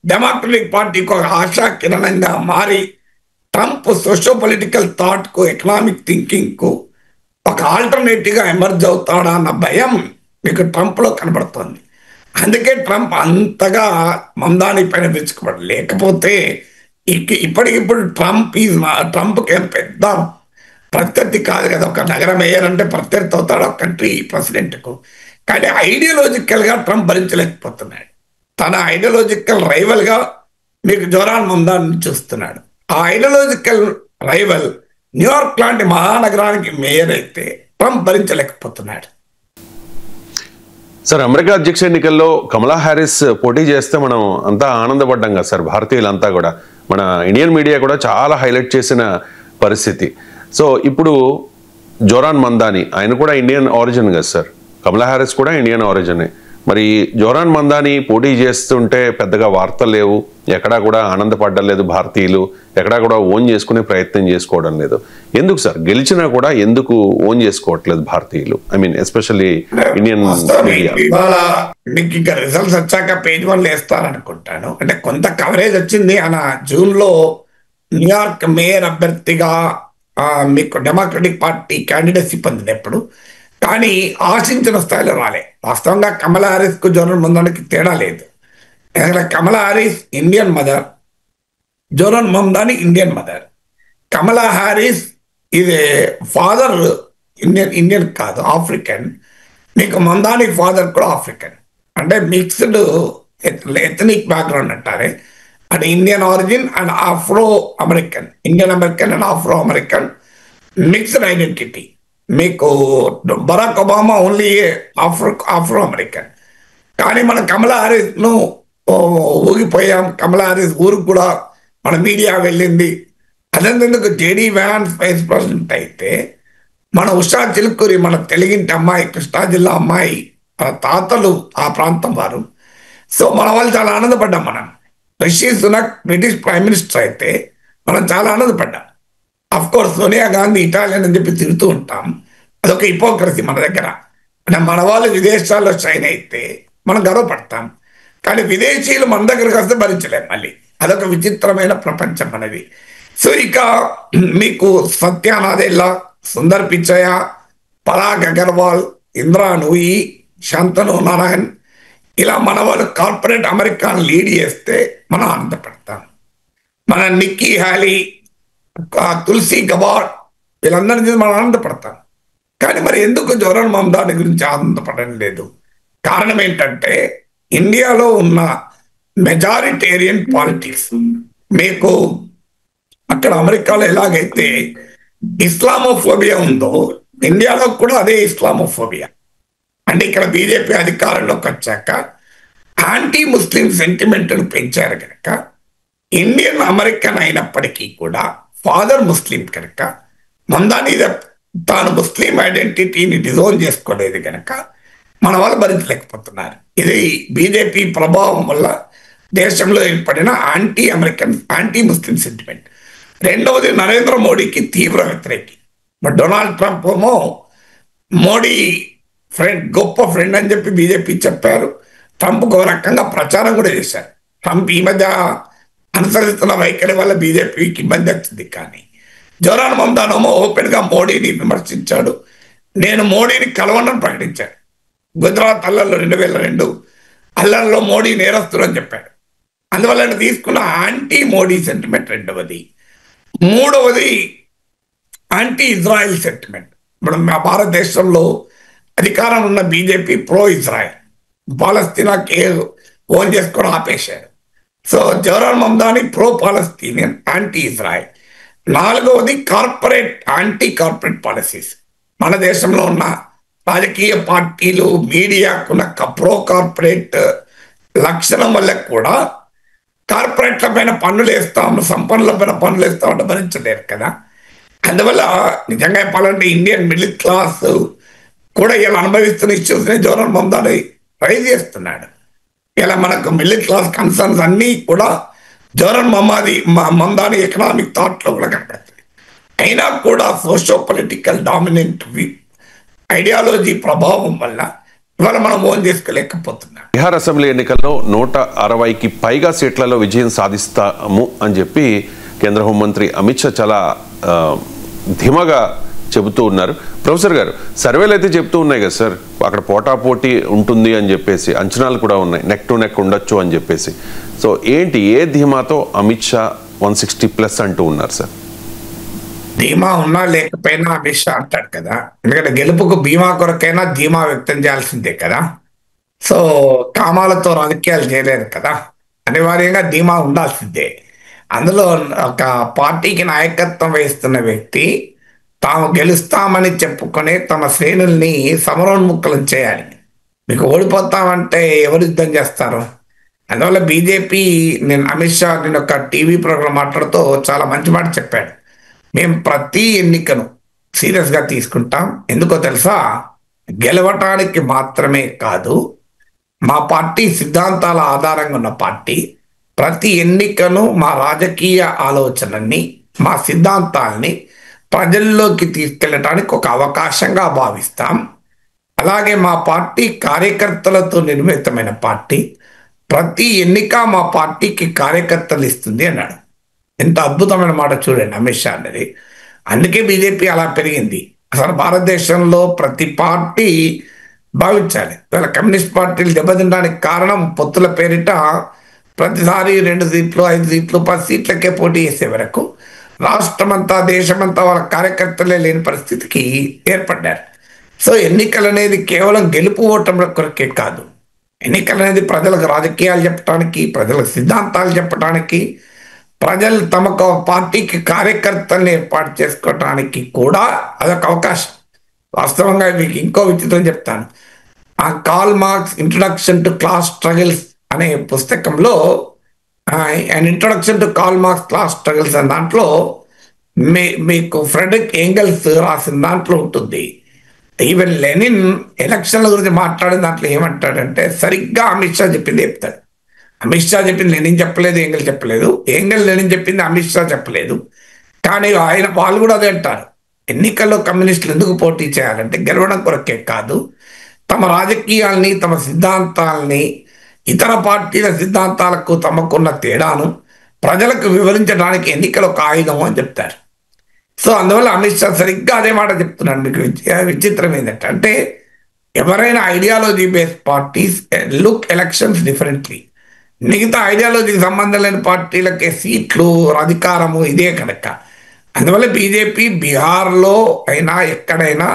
డెమోక్రటిక్ పార్టీకి ఒక ఆశా కిరణంగా మారి ట్రంప్ సోషో పొలిటికల్ థాట్కు, ఎకనామిక్ థింకింగ్కు ఒక ఆల్టర్నేటివ్గా ఎమర్జ్ అవుతాడా అన్న భయం మీకు ట్రంప్లో కనబడుతుంది. అందుకే ట్రంప్ అంతగా మందాని పైన విరుచుకుపడ. లేకపోతే ఇప్పటికిప్పుడు ట్రంప్కి ఏం పెద్ద ప్రత్యర్థి కాదు కదా. ఒక నగర మేయర్ అంటే ప్రత్యర్థి అవుతాడు ఒక కంట్రీ ప్రెసిడెంట్కు. కానీ ఐడియాలజికల్గా ట్రంప్ భరించలేకపోతున్నాడు. తన ఐడియాలజికల్ రైవల్గా మీకు జొరాన్ మందాని చూస్తున్నాడు. ఆ ఐడియాలజికల్ రైవల్ న్యూయార్క్ లాంటి మహానగరానికి మేయర్ అయితే ట్రంప్ భరించలేకపోతున్నాడు. సార్, అమెరికా అధ్యక్ష ఎన్నికల్లో కమలా హ్యారిస్ పోటీ చేస్తే మనం అంతా ఆనందపడ్డాం కదా సార్, భారతీయులంతా కూడా. మన ఇండియన్ మీడియా కూడా చాలా హైలైట్ చేసిన పరిస్థితి. సో ఇప్పుడు జొరాన్ మందాని ఆయన కూడా ఇండియన్ ఆరిజిన్ కదా సార్, కమలా హ్యారిస్ కూడా ఇండియన్ ఆరిజినే. మరి జొరాన్ మందాని పోటీ చేస్తుంటే పెద్దగా వార్తలు లేవు, ఎక్కడా కూడా ఆనందపడలేదు భారతీయులు, ఎక్కడా కూడా ఓన్ చేసుకునే ప్రయత్నం చేసుకోవడం లేదు. ఎందుకు సార్ గెలిచినా కూడా ఎందుకు ఓన్ చేసుకోవట్లేదు భారతీయులు? I mean especially Indian media. మీకు ఇంకా రిజల్ట్స్ వచ్చాక పేజ్ 1 వేస్తారనుకుంటాను. అంటే కొంత కవరేజ్ వచ్చింది. ఆయన జూన్లో న్యూయార్క్ మేయర్ అభ్యర్థిగా మీకు డెమోక్రటిక్ పార్టీ క్యాండిడేట్స్ పొందినప్పుడు, కానీ ఆశించిన స్థాయిలో రాలే. వాస్తవంగా కమలా హారిస్ కు జోరన్ మమ్దానికి తేడా లేదు. ఎందుకంటే Kamala Harris Indian mother, Zohran Mamdani Indian mother. Kamala Harris ఇది ఫాదర్ ఇండియన్ కాదు, ఆఫ్రికన్. మీకు మమ్దాని ఫాదర్ కూడా ఆఫ్రికన్. అంటే మిక్స్డ్ ఎథనిక్ బ్యాక్గ్రౌండ్ అంటారే, అంటే Indian origin and Afro American, Indian American and Afro American mixed identity. మీకు Barack Obama only Afro American. కానీ మన కమలా హారిస్ను ఊగిపోయాం. కమలా హారిస్ ఊరికి కూడా మన మీడియా వెళ్ళింది. అదంతెందుకు జేడీ వ్యాన్స్ వైస్ ప్రెసిడెంట్ అయితే మన ఉషా చిలుకూరి, మన తెలుగింటి అమ్మాయి, కృష్ణా జిల్లా అమ్మాయి, మన తాతలు ఆ ప్రాంతం వారు. సో మన వాళ్ళు చాలా ఆనందపడ్డాం. మనం Rishi Sunak British prime minister అయితే మనం చాలా ఆనందపడ్డాం. Of course Sonia Gandhi Italian అని చెప్పి తిరుగుతూ ఉంటాం, అదొక హిపోక్రసీ మన దగ్గర. అంటే మన వాళ్ళు విదేశాల్లో షైన్ అయితే మనం గర్వపడతాం, కానీ విదేశీయులు మన దగ్గరకు వస్తే భరించలేం. మళ్ళీ అదొక విచిత్రమైన ప్రపంచం అనేది. సో ఇక మీకు సత్య నాదెల్లా, సుందర్ పిచ్చయ్య, పరాగ్ అగర్వాల్, ఇంద్రా నూయి, శాంతను నారాయణ్, ఇలా మన వాళ్ళు కార్పొరేట్ అమెరికాను లీడ్ చేస్తే మనం ఆనందపడతాం. మన నిక్కీ హ్యాలీ, తులసి గబాడ్, వీళ్ళందరి మనం ఆనందపడతాం. కానీ మరి ఎందుకు జోరన్ మమ్దాని గురించి ఆనందపడడం లేదు? కారణం ఏంటంటే ఇండియాలో ఉన్న మెజారిటేరియన్ పాలిటిక్స్. మీకు అక్కడ అమెరికాలో ఎలాగైతే ఇస్లామోఫోబియా ఉందో, ఇండియాలో కూడా అదే ఇస్లామోఫోబియా. అంటే ఇక్కడ బీజేపీ అధికారంలోకి వచ్చాక యాంటీ ముస్లిం సెంటిమెంట్ను పెంచారు కనుక, ఇండియన్ అమెరికన్ అయినప్పటికీ కూడా ఫాదర్ ముస్లిం కనుక, మమ్దాని తాను ముస్లిం ఐడెంటిటీని డిజోన్ చేసుకోలేదు కనుక మన వాళ్ళు భరించలేకపోతున్నారు. ఇది బీజేపీ ప్రభావం వల్ల దేశంలో ఏర్పడిన యాంటీ అమెరికన్, యాంటీ ముస్లిం సెంటిమెంట్. రెండవది నరేంద్ర మోడీకి తీవ్ర వ్యతిరేకి. బట్ డొనాల్డ్ ట్రంప్ ఏమో మోడీ ఫ్రెండ్, గొప్ప ఫ్రెండ్ అని చెప్పి బీజేపీ చెప్పారు. ట్రంప్ ఒక రకంగా ప్రచారం కూడా చేశారు. ట్రంప్ ఈ మధ్య అనుసరిస్తున్న వైఖరి వల్ల బీజేపీకి ఇబ్బంది వచ్చింది. కానీ జోరాన్ మమ్దానేమో ఓపెన్ గా మోడీని విమర్శించాడు. నేను మోడీని కలవనని ప్రకటించాడు. గుజరాత్ అల్లర్లో 2002 అల్లర్లో మోడీ నేరస్తుడు అని చెప్పాడు. అందువల్ల తీసుకున్న యాంటీ మోడీ సెంటిమెంట్ రెండవది. మూడవది యాంటీ ఇజ్రాయిల్ సెంటిమెంట్. ఇప్పుడు మా భారతదేశంలో అధికారం ఉన్న బీజేపీ ప్రో ఇజ్రాయిల్, పాలస్తీనాకి ఓన్ చేసుకోవడం ఆపేశారు. So Zohran Mamdani pro Palestinian, anti Israel. నాలుగవది కార్పొరేట్, యాంటీ కార్పొరేట్ పాలసీస్. మన దేశంలో ఉన్న రాజకీయ పార్టీలు, మీడియాకున్న ప్రో కార్పొరేట్ లక్షణం వల్ల కూడా కార్పొరేట్ల పైన పన్నులు వేస్తాం, సంపన్నుల పైన పన్నులు వేస్తామంటే భరించలేరు కదా. అందువల్ల నిజంగా చెప్పాలంటే ఇండియన్ మిడిల్ క్లాస్ కూడా ఇలా అనుభవిస్తున్న ఇష్యూస్ జోరాన్ మమ్దాని రైజ్ చేస్తున్నాడు. ఇలా మనకు మిడిల్ క్లాస్ కన్సర్న్స్ అన్నీ కూడా జోరాన్ మమ్దాని ఎకనామిక్ థాట్లో కూడా కనపడుతుంది. అయినా కూడా సోషో పొలిటికల్ డామినెంట్ ఐడియాలజీ ప్రభావం వల్ల ఇవాళ మనం ఓన్ చేసుకోలేకపోతున్నాం. బీహార్ అసెంబ్లీ ఎన్నికల్లో 160కి పైగా సీట్లలో విజయం సాధిస్తాము అని చెప్పి కేంద్ర హోంమంత్రి అమిత్ షా చాలా ధీమాగా చెబుతూ ఉన్నారు. ప్రొఫెసర్ గారు, సర్వేలు అయితే చెప్తూ ఉన్నాయి కదా సార్, అక్కడ పోటాపోటీ ఉంటుంది అని చెప్పేసి, అంచనాలు కూడా ఉన్నాయి, నెక్ టు నెక్ ఉండొచ్చు అని చెప్పేసి. సో ఏంటి, ఏ ధీమాతో అమిత్ షా 160+ అంటూ ఉన్నారు సార్? ధీమా ఉన్నా లేకపోయినా అమిత్ షా అంటాడు కదా, ఎందుకంటే గెలుపుకు బీమా కొరకైనా ధీమా వ్యక్తం చేయాల్సిందే కదా. సో కామాలతో రాజకీయాలు చేయలేదు కదా, అనివార్యంగా ధీమా ఉండాల్సిందే. అందులో ఒక పార్టీకి నాయకత్వం వహిస్తున్న వ్యక్తి తాము గెలుస్తామని చెప్పుకొని తమ శ్రేణుల్ని సమరోన్ముఖులం చేయాలి. మీకు ఓడిపోతామంటే ఎవరు యుద్ధం చేస్తారు? అందువల్ల బీజేపీ, అమిత్ షా నేను ఒక టీవీ ప్రోగ్రామ్ మాట్లాడుతూ చాలా మంచి మాట చెప్పాడు. మేము ప్రతి ఎన్నికను సీరియస్గా తీసుకుంటాం. ఎందుకో తెలుసా? గెలవటానికి మాత్రమే కాదు, మా పార్టీ సిద్ధాంతాల ఆధారంగా ఉన్న పార్టీ. ప్రతి ఎన్నికను మా రాజకీయ ఆలోచనని, మా సిద్ధాంతాలని ప్రజల్లోకి తీసుకెళ్ళటానికి ఒక అవకాశంగా భావిస్తాం. అలాగే మా పార్టీ కార్యకర్తలతో నిర్మితమైన పార్టీ. ప్రతి ఎన్నిక మా పార్టీకి కార్యకర్తలు ఇస్తుంది అన్నాడు. ఎంత అద్భుతమైన మాట చూడండి అమిత్ షా అన్నది. అందుకే బీజేపీ అలా పెరిగింది. అసలు భారతదేశంలో ప్రతి పార్టీ భావించాలి. ఇవాళ కమ్యూనిస్ట్ పార్టీలు దెబ్బతినడానికి కారణం పొత్తుల పేరిట ప్రతిసారి 2 సీట్లు 5 సీట్లు 10 సీట్లకే పోటీ చేసే వరకు రాష్ట్రమంతా దేశమంతా వాళ్ళ కార్యకర్తలే లేని పరిస్థితికి ఏర్పడ్డారు. సో ఎన్నికలు అనేది కేవలం గెలుపు ఓటముల కొరకే కాదు. ఎన్నికలు అనేది ప్రజలకు రాజకీయాలు చెప్పడానికి, ప్రజలకు సిద్ధాంతాలు చెప్పడానికి, ప్రజలు తమకు పార్టీకి కార్యకర్తల్ని ఏర్పాటు చేసుకోవడానికి కూడా అదొక అవకాశం. వాస్తవంగా మీకు ఇంకో విచిత్రం చెప్తాను. ఆ Karl Marx introduction to class struggles అనే పుస్తకంలో and introduction to Karl Marx class struggles అనే దాంట్లో మీకు ఫ్రెడరిక్ ఏంగెల్స్ రాసిన దాంట్లో ఉంటుంది. ఈవెన్ లెనిన్ ఎలక్షన్ల గురించి మాట్లాడిన దాంట్లో ఏమంటాడంటే సరిగ్గా అమిత్ షా చెప్పింది చెప్తాడు. అమిత్ షా చెప్పింది లెనిన్ చెప్పలేదు, ఏంగెల్ చెప్పలేదు. ఏంగెల్ లెనిన్ చెప్పింది అమిత్ షా చెప్పలేదు. కానీ వాళ్ళు కూడా అదే అంటారు, ఎన్నికల్లో కమ్యూనిస్టులు ఎందుకు పోటీ చేయాలంటే గెలవడం కొరకే కాదు, తమ రాజకీయాల్ని తమ సిద్ధాంతాలని ఇతర పార్టీల సిద్ధాంతాలకు తమకున్న తేడాను ప్రజలకు వివరించడానికి ఎన్నికలు ఒక ఆయుధం అని చెప్తారు. సో అందువల్ల అమిత్ షా సరిగ్గా అదే మాట చెప్తున్నాను. మీకు విచిత్రం ఏంటంటే అంటే ఎవరైనా ideology based parties look elections differently. మిగతా ఐడియాలజీకి సంబంధం లేని పార్టీలకే సీట్లు అధికారము ఇదే కనుక. అందువల్ల బీజేపీ బీహార్లో అయినా ఎక్కడైనా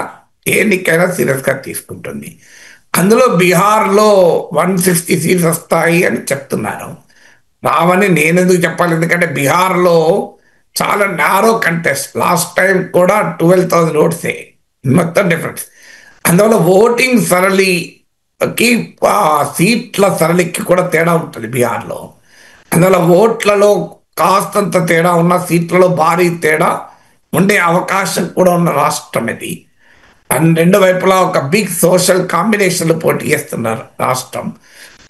ఏ ఎన్నికైనా సీరియస్గా తీసుకుంటుంది. అందులో బీహార్లో 160 సీట్స్ వస్తాయి అని చెప్తున్నారు. రావని నేను ఎందుకు చెప్పాలి, ఎందుకంటే బీహార్లో చాలా నారో కంటెస్ట్. లాస్ట్ టైం కూడా 12,000 ఓట్సే మొత్తం డిఫరెన్స్. అందువల్ల ఓటింగ్ సరళికి సీట్ల సరళికి కూడా తేడా ఉంటుంది బీహార్లో. అందువల్ల ఓట్లలో కాస్తంత తేడా ఉన్న, సీట్లలో భారీ తేడా ఉండే అవకాశం కూడా ఉన్న రాష్ట్రం ఇది. అండ్ రెండు వైపులా ఒక బిగ్ సోషల్ కాంబినేషన్లు పోటీ చేస్తున్నారు. రాష్ట్రం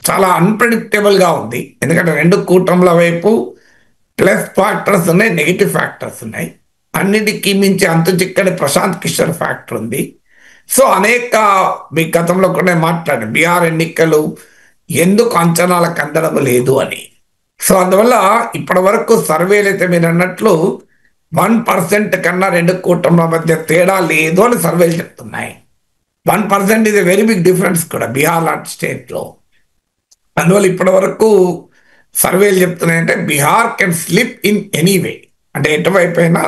చాలా అన్ప్రెడిక్టబుల్గా ఉంది. ఎందుకంటే రెండు కూటముల వైపు ప్లస్ ఫ్యాక్టర్స్ ఉన్నాయి, నెగిటివ్ ఫ్యాక్టర్స్ ఉన్నాయి. అన్నిటికీ మించి అంతు చిక్కని ప్రశాంత్ కిషోర్ ఫ్యాక్టర్ ఉంది. సో అనేక మీ గతంలో కూడా మాట్లాడాను, బీహార్ ఎన్నికలు ఎందుకు అంచనాలకు అందడం లేదు అని. సో అందువల్ల ఇప్పటి వరకు సర్వేలు అయితే మీరు అన్నట్లు 1% కన్నా రెండు కూటముల మధ్య తేడా లేదు అని సర్వేలు చెప్తున్నాయి. 1% ఇది వెరీ బిగ్ డిఫరెన్స్ కూడా బీహార్ లాంటి స్టేట్లో. అందువల్ల ఇప్పటి వరకు సర్వేలు చెప్తున్నాయంటే Bihar can slip in anyway, అంటే ఎటువైపు అయినా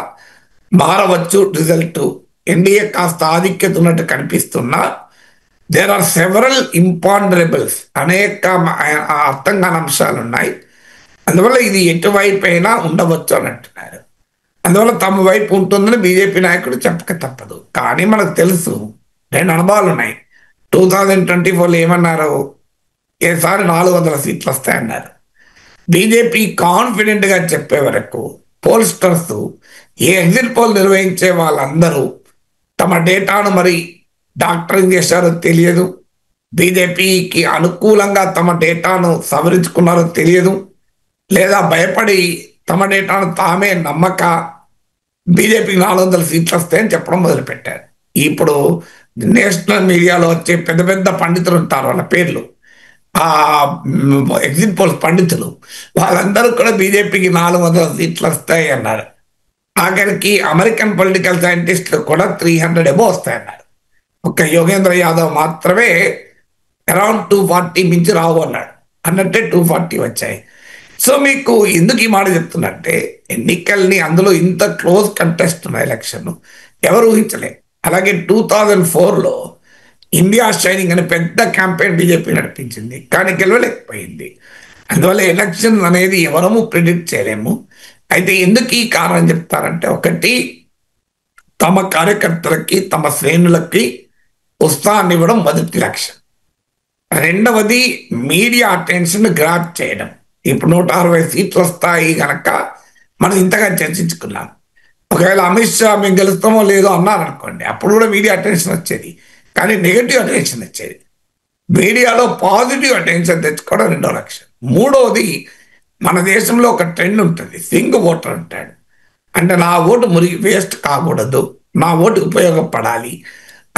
మారవచ్చు రిజల్ట్. ఎన్డీఏ కాస్త ఆధిక్యత ఉన్నట్టు కనిపిస్తున్నా దేర్ ఆర్ సెవరల్ ఇంపాండరబుల్స్, అనేక అర్థం కాని అంశాలు ఉన్నాయి. అందువల్ల ఇది ఎటువైపు అయినా ఉండవచ్చు అని అంటున్నారు. అందువల్ల తమ వైపు ఉంటుందని బీజేపీ నాయకుడు చెప్పక తప్పదు. కానీ మనకు తెలుసు, రెండు అనుభవాలు ఉన్నాయి. 2024లో ఏమన్నారు, ఈసారి 400 సీట్లు వస్తాయన్నారు. బీజేపీ కాన్ఫిడెంట్గా చెప్పే వరకు పోల్స్టర్స్, ఏ ఎగ్జిట్ పోల్ నిర్వహించే వాళ్ళందరూ తమ డేటాను మరి డాక్టరింగ్ చేశారో తెలియదు, బీజేపీకి అనుకూలంగా తమ డేటాను సవరించుకున్నారో తెలియదు, లేదా భయపడి తమ డేటాను తామే నమ్మక బీజేపీకి 400 సీట్లు వస్తాయని చెప్పడం మొదలుపెట్టారు. ఇప్పుడు నేషనల్ మీడియాలో వచ్చే పెద్ద పెద్ద పండితులు ఉంటారు, వాళ్ళ పేర్లు ఆ ఎగ్జిట్ పోల్స్ పండితులు, వాళ్ళందరూ కూడా బీజేపీకి 400 సీట్లు వస్తాయి అన్నారు. ఆఖరికి అమెరికన్ పొలిటికల్ సైంటిస్టులు కూడా 300 అబోవ్ వస్తాయన్నారు. ఒక యోగేంద్ర యాదవ్ మాత్రమే అరౌండ్ 240 మించి రావు అన్నాడు. అన్నట్టే 240 వచ్చాయి. సో మీకు ఎందుకు ఈ మాట చెప్తున్నట్టే, ఎన్నికల్ని అందులో ఇంత క్లోజ్ కంటెస్ట్ ఉన్న ఎలక్షన్ ఎవరు ఊహించలే. అలాగే 2004లో ఇండియా షైనింగ్ అనే పెద్ద క్యాంపెయిన్ బీజేపీ నడిపించింది, కానీ గెలవలేకపోయింది. అందువల్ల ఎలక్షన్ అనేది ఎవరము ప్రిడిక్ట్ చేయలేము. అయితే ఎందుకు ఈ కారణం చెప్తారంటే, ఒకటి తమ కార్యకర్తలకి తమ శ్రేణులకి ఉత్సాహాన్ని ఇవ్వడం మొదటి లక్ష్యం. రెండవది మీడియా అటెన్షన్ గ్రాప్ చేయడం. ఇప్పుడు 160 సీట్లు వస్తాయి కనుక మనం ఇంతగా చర్చించుకున్నాం. ఒకవేళ అమిత్ షా మేము గెలుస్తామో లేదో అన్నారనుకోండి, అప్పుడు కూడా మీడియా అటెన్షన్ వచ్చేది, కానీ నెగిటివ్ అటెన్షన్ వచ్చేది. మీడియాలో పాజిటివ్ అటెన్షన్ తెచ్చుకోవడం రెండో లక్ష్యం. మూడవది, మన దేశంలో ఒక ట్రెండ్ ఉంటుంది, సింగ్ ఓటర్ ఉంటాడు. అంటే నా ఓటు వేస్ట్ కాకూడదు, నా ఓటు ఉపయోగపడాలి,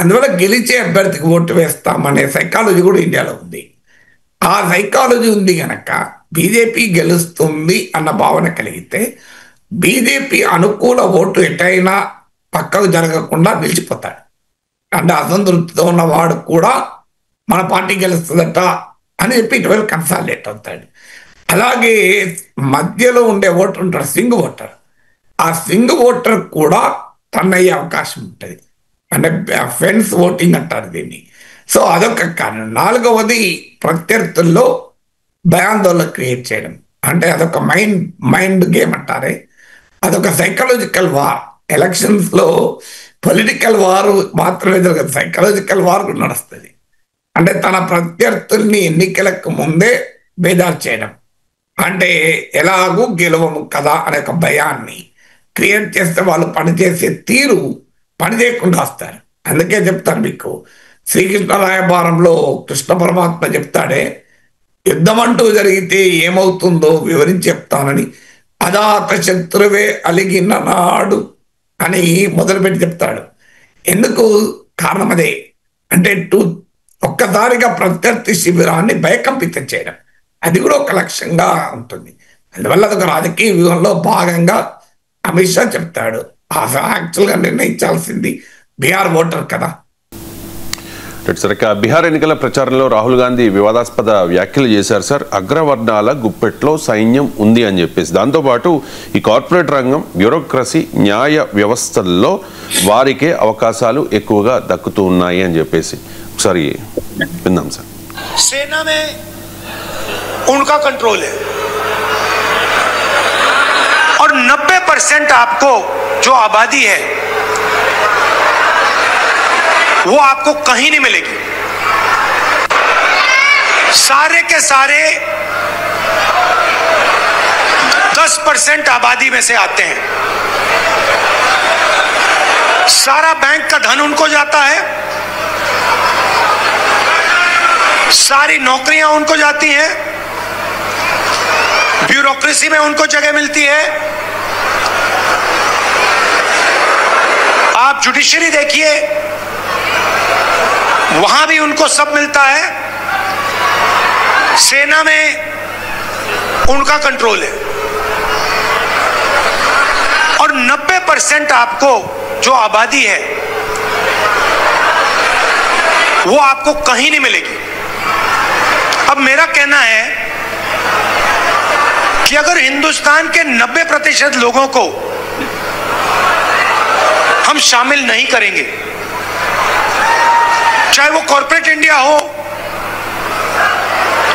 అందువల్ల గెలిచే అభ్యర్థికి ఓటు వేస్తామనే సైకాలజీ కూడా ఇండియాలో ఉంది. ఆ సైకాలజీ ఉంది కనుక బీజేపీ గెలుస్తుంది అన్న భావన కలిగితే బీజేపీ అనుకూల ఓటు ఎటైనా పక్కకు జరగకుండా నిలిచిపోతాడు. అంటే అసంతృప్తితో ఉన్నవాడు కూడా మన పార్టీ గెలుస్తుందట అని చెప్పి ఇటువైపు కన్సాలిడేట్ అవుతాడు. అలాగే మధ్యలో ఉండే ఓటర్ ఉంటాడు, స్వింగ్ ఓటర్. ఆ స్వింగ్ ఓటర్ కూడా టర్న్ అయ్యే అవకాశం ఉంటుంది, అంటే ఫెన్స్ ఓటింగ్ అంటారు దీన్ని. సో అదొక కారణం. నాలుగవది ప్రత్యర్థుల్లో భయాందోళన క్రియేట్ చేయడం, అంటే అదొక మైండ్ గేమ్ అంటారే, అదొక సైకలాజికల్ వార్. ఎలక్షన్స్ లో పొలిటికల్ వార్ మాత్రమే జరగదు, సైకలాజికల్ వార్ కూడా నడుస్తుంది. అంటే తన ప్రత్యర్థుల్ని ఎన్నికలకు ముందే బేదారు చేయడం, అంటే ఎలాగూ గెలవము కదా అనే ఒక భయాన్ని క్రియేట్ చేస్తే వాళ్ళు పనిచేసే తీరు పని చేయకుండా వస్తారు. అందుకే చెప్తాను మీకు, శ్రీకృష్ణ రాయబారంలో కృష్ణ పరమాత్మ చెప్తాడే, యుద్ధం అంటూ జరిగితే ఏమవుతుందో వివరించి చెప్తానని, అదాత శత్రువే అలిగిన నాడు అని మొదలుపెట్టి చెప్తాడు. ఎందుకు కారణం అదే, అంటే ఒక్కసారిగా ప్రత్యర్థి శిబిరాన్ని భయకంపితం చేయడం, అది కూడా ఒక లక్ష్యంగా ఉంటుంది. అందువల్ల అదొక రాజకీయ వ్యూహంలో భాగంగా అమిత్ షా చెప్తాడు. యాక్చువల్గా నిర్ణయించాల్సింది బీహార్ ఓటర్ కదా. సార్, ఇక బీహార్ ఎన్నికల ప్రచారంలో రాహుల్ గాంధీ వివాదాస్పద వ్యాఖ్యలు చేశారు సార్. అగ్రవర్ణాల గుప్పెట్లో సైన్యం ఉంది అని చెప్పేసి, దాంతోపాటు ఈ కార్పొరేట్ రంగం, బ్యూరోక్రసీ, న్యాయ వ్యవస్థల్లో వారికే అవకాశాలు ఎక్కువగా దక్కుతూ ఉన్నాయి అని చెప్పేసి ఒకసారి విందాం సార్. सेना में उनका कंट्रोल है और 90% आपको जो आबादी है वो आपको कहीं नहीं मिलेगी. सारे के सारे 10% आबादी में से आते हैं. सारा बैंक का धन उनको जाता है, सारी नौकरियां उनको जाती हैं, ब्यूरोक्रेसी में उनको जगह मिलती है. आप जुडिशरी देखिए, वहां भी उनको सब मिलता है. सेना में उनका कंट्रोल है और 90% आपको जो आबादी है वो आपको कहीं नहीं मिलेगी. अब मेरा कहना है कि अगर हिंदुस्तान के 90% लोगों को हम शामिल नहीं करेंगे, चाहे वो कॉर्पोरेट इंडिया हो,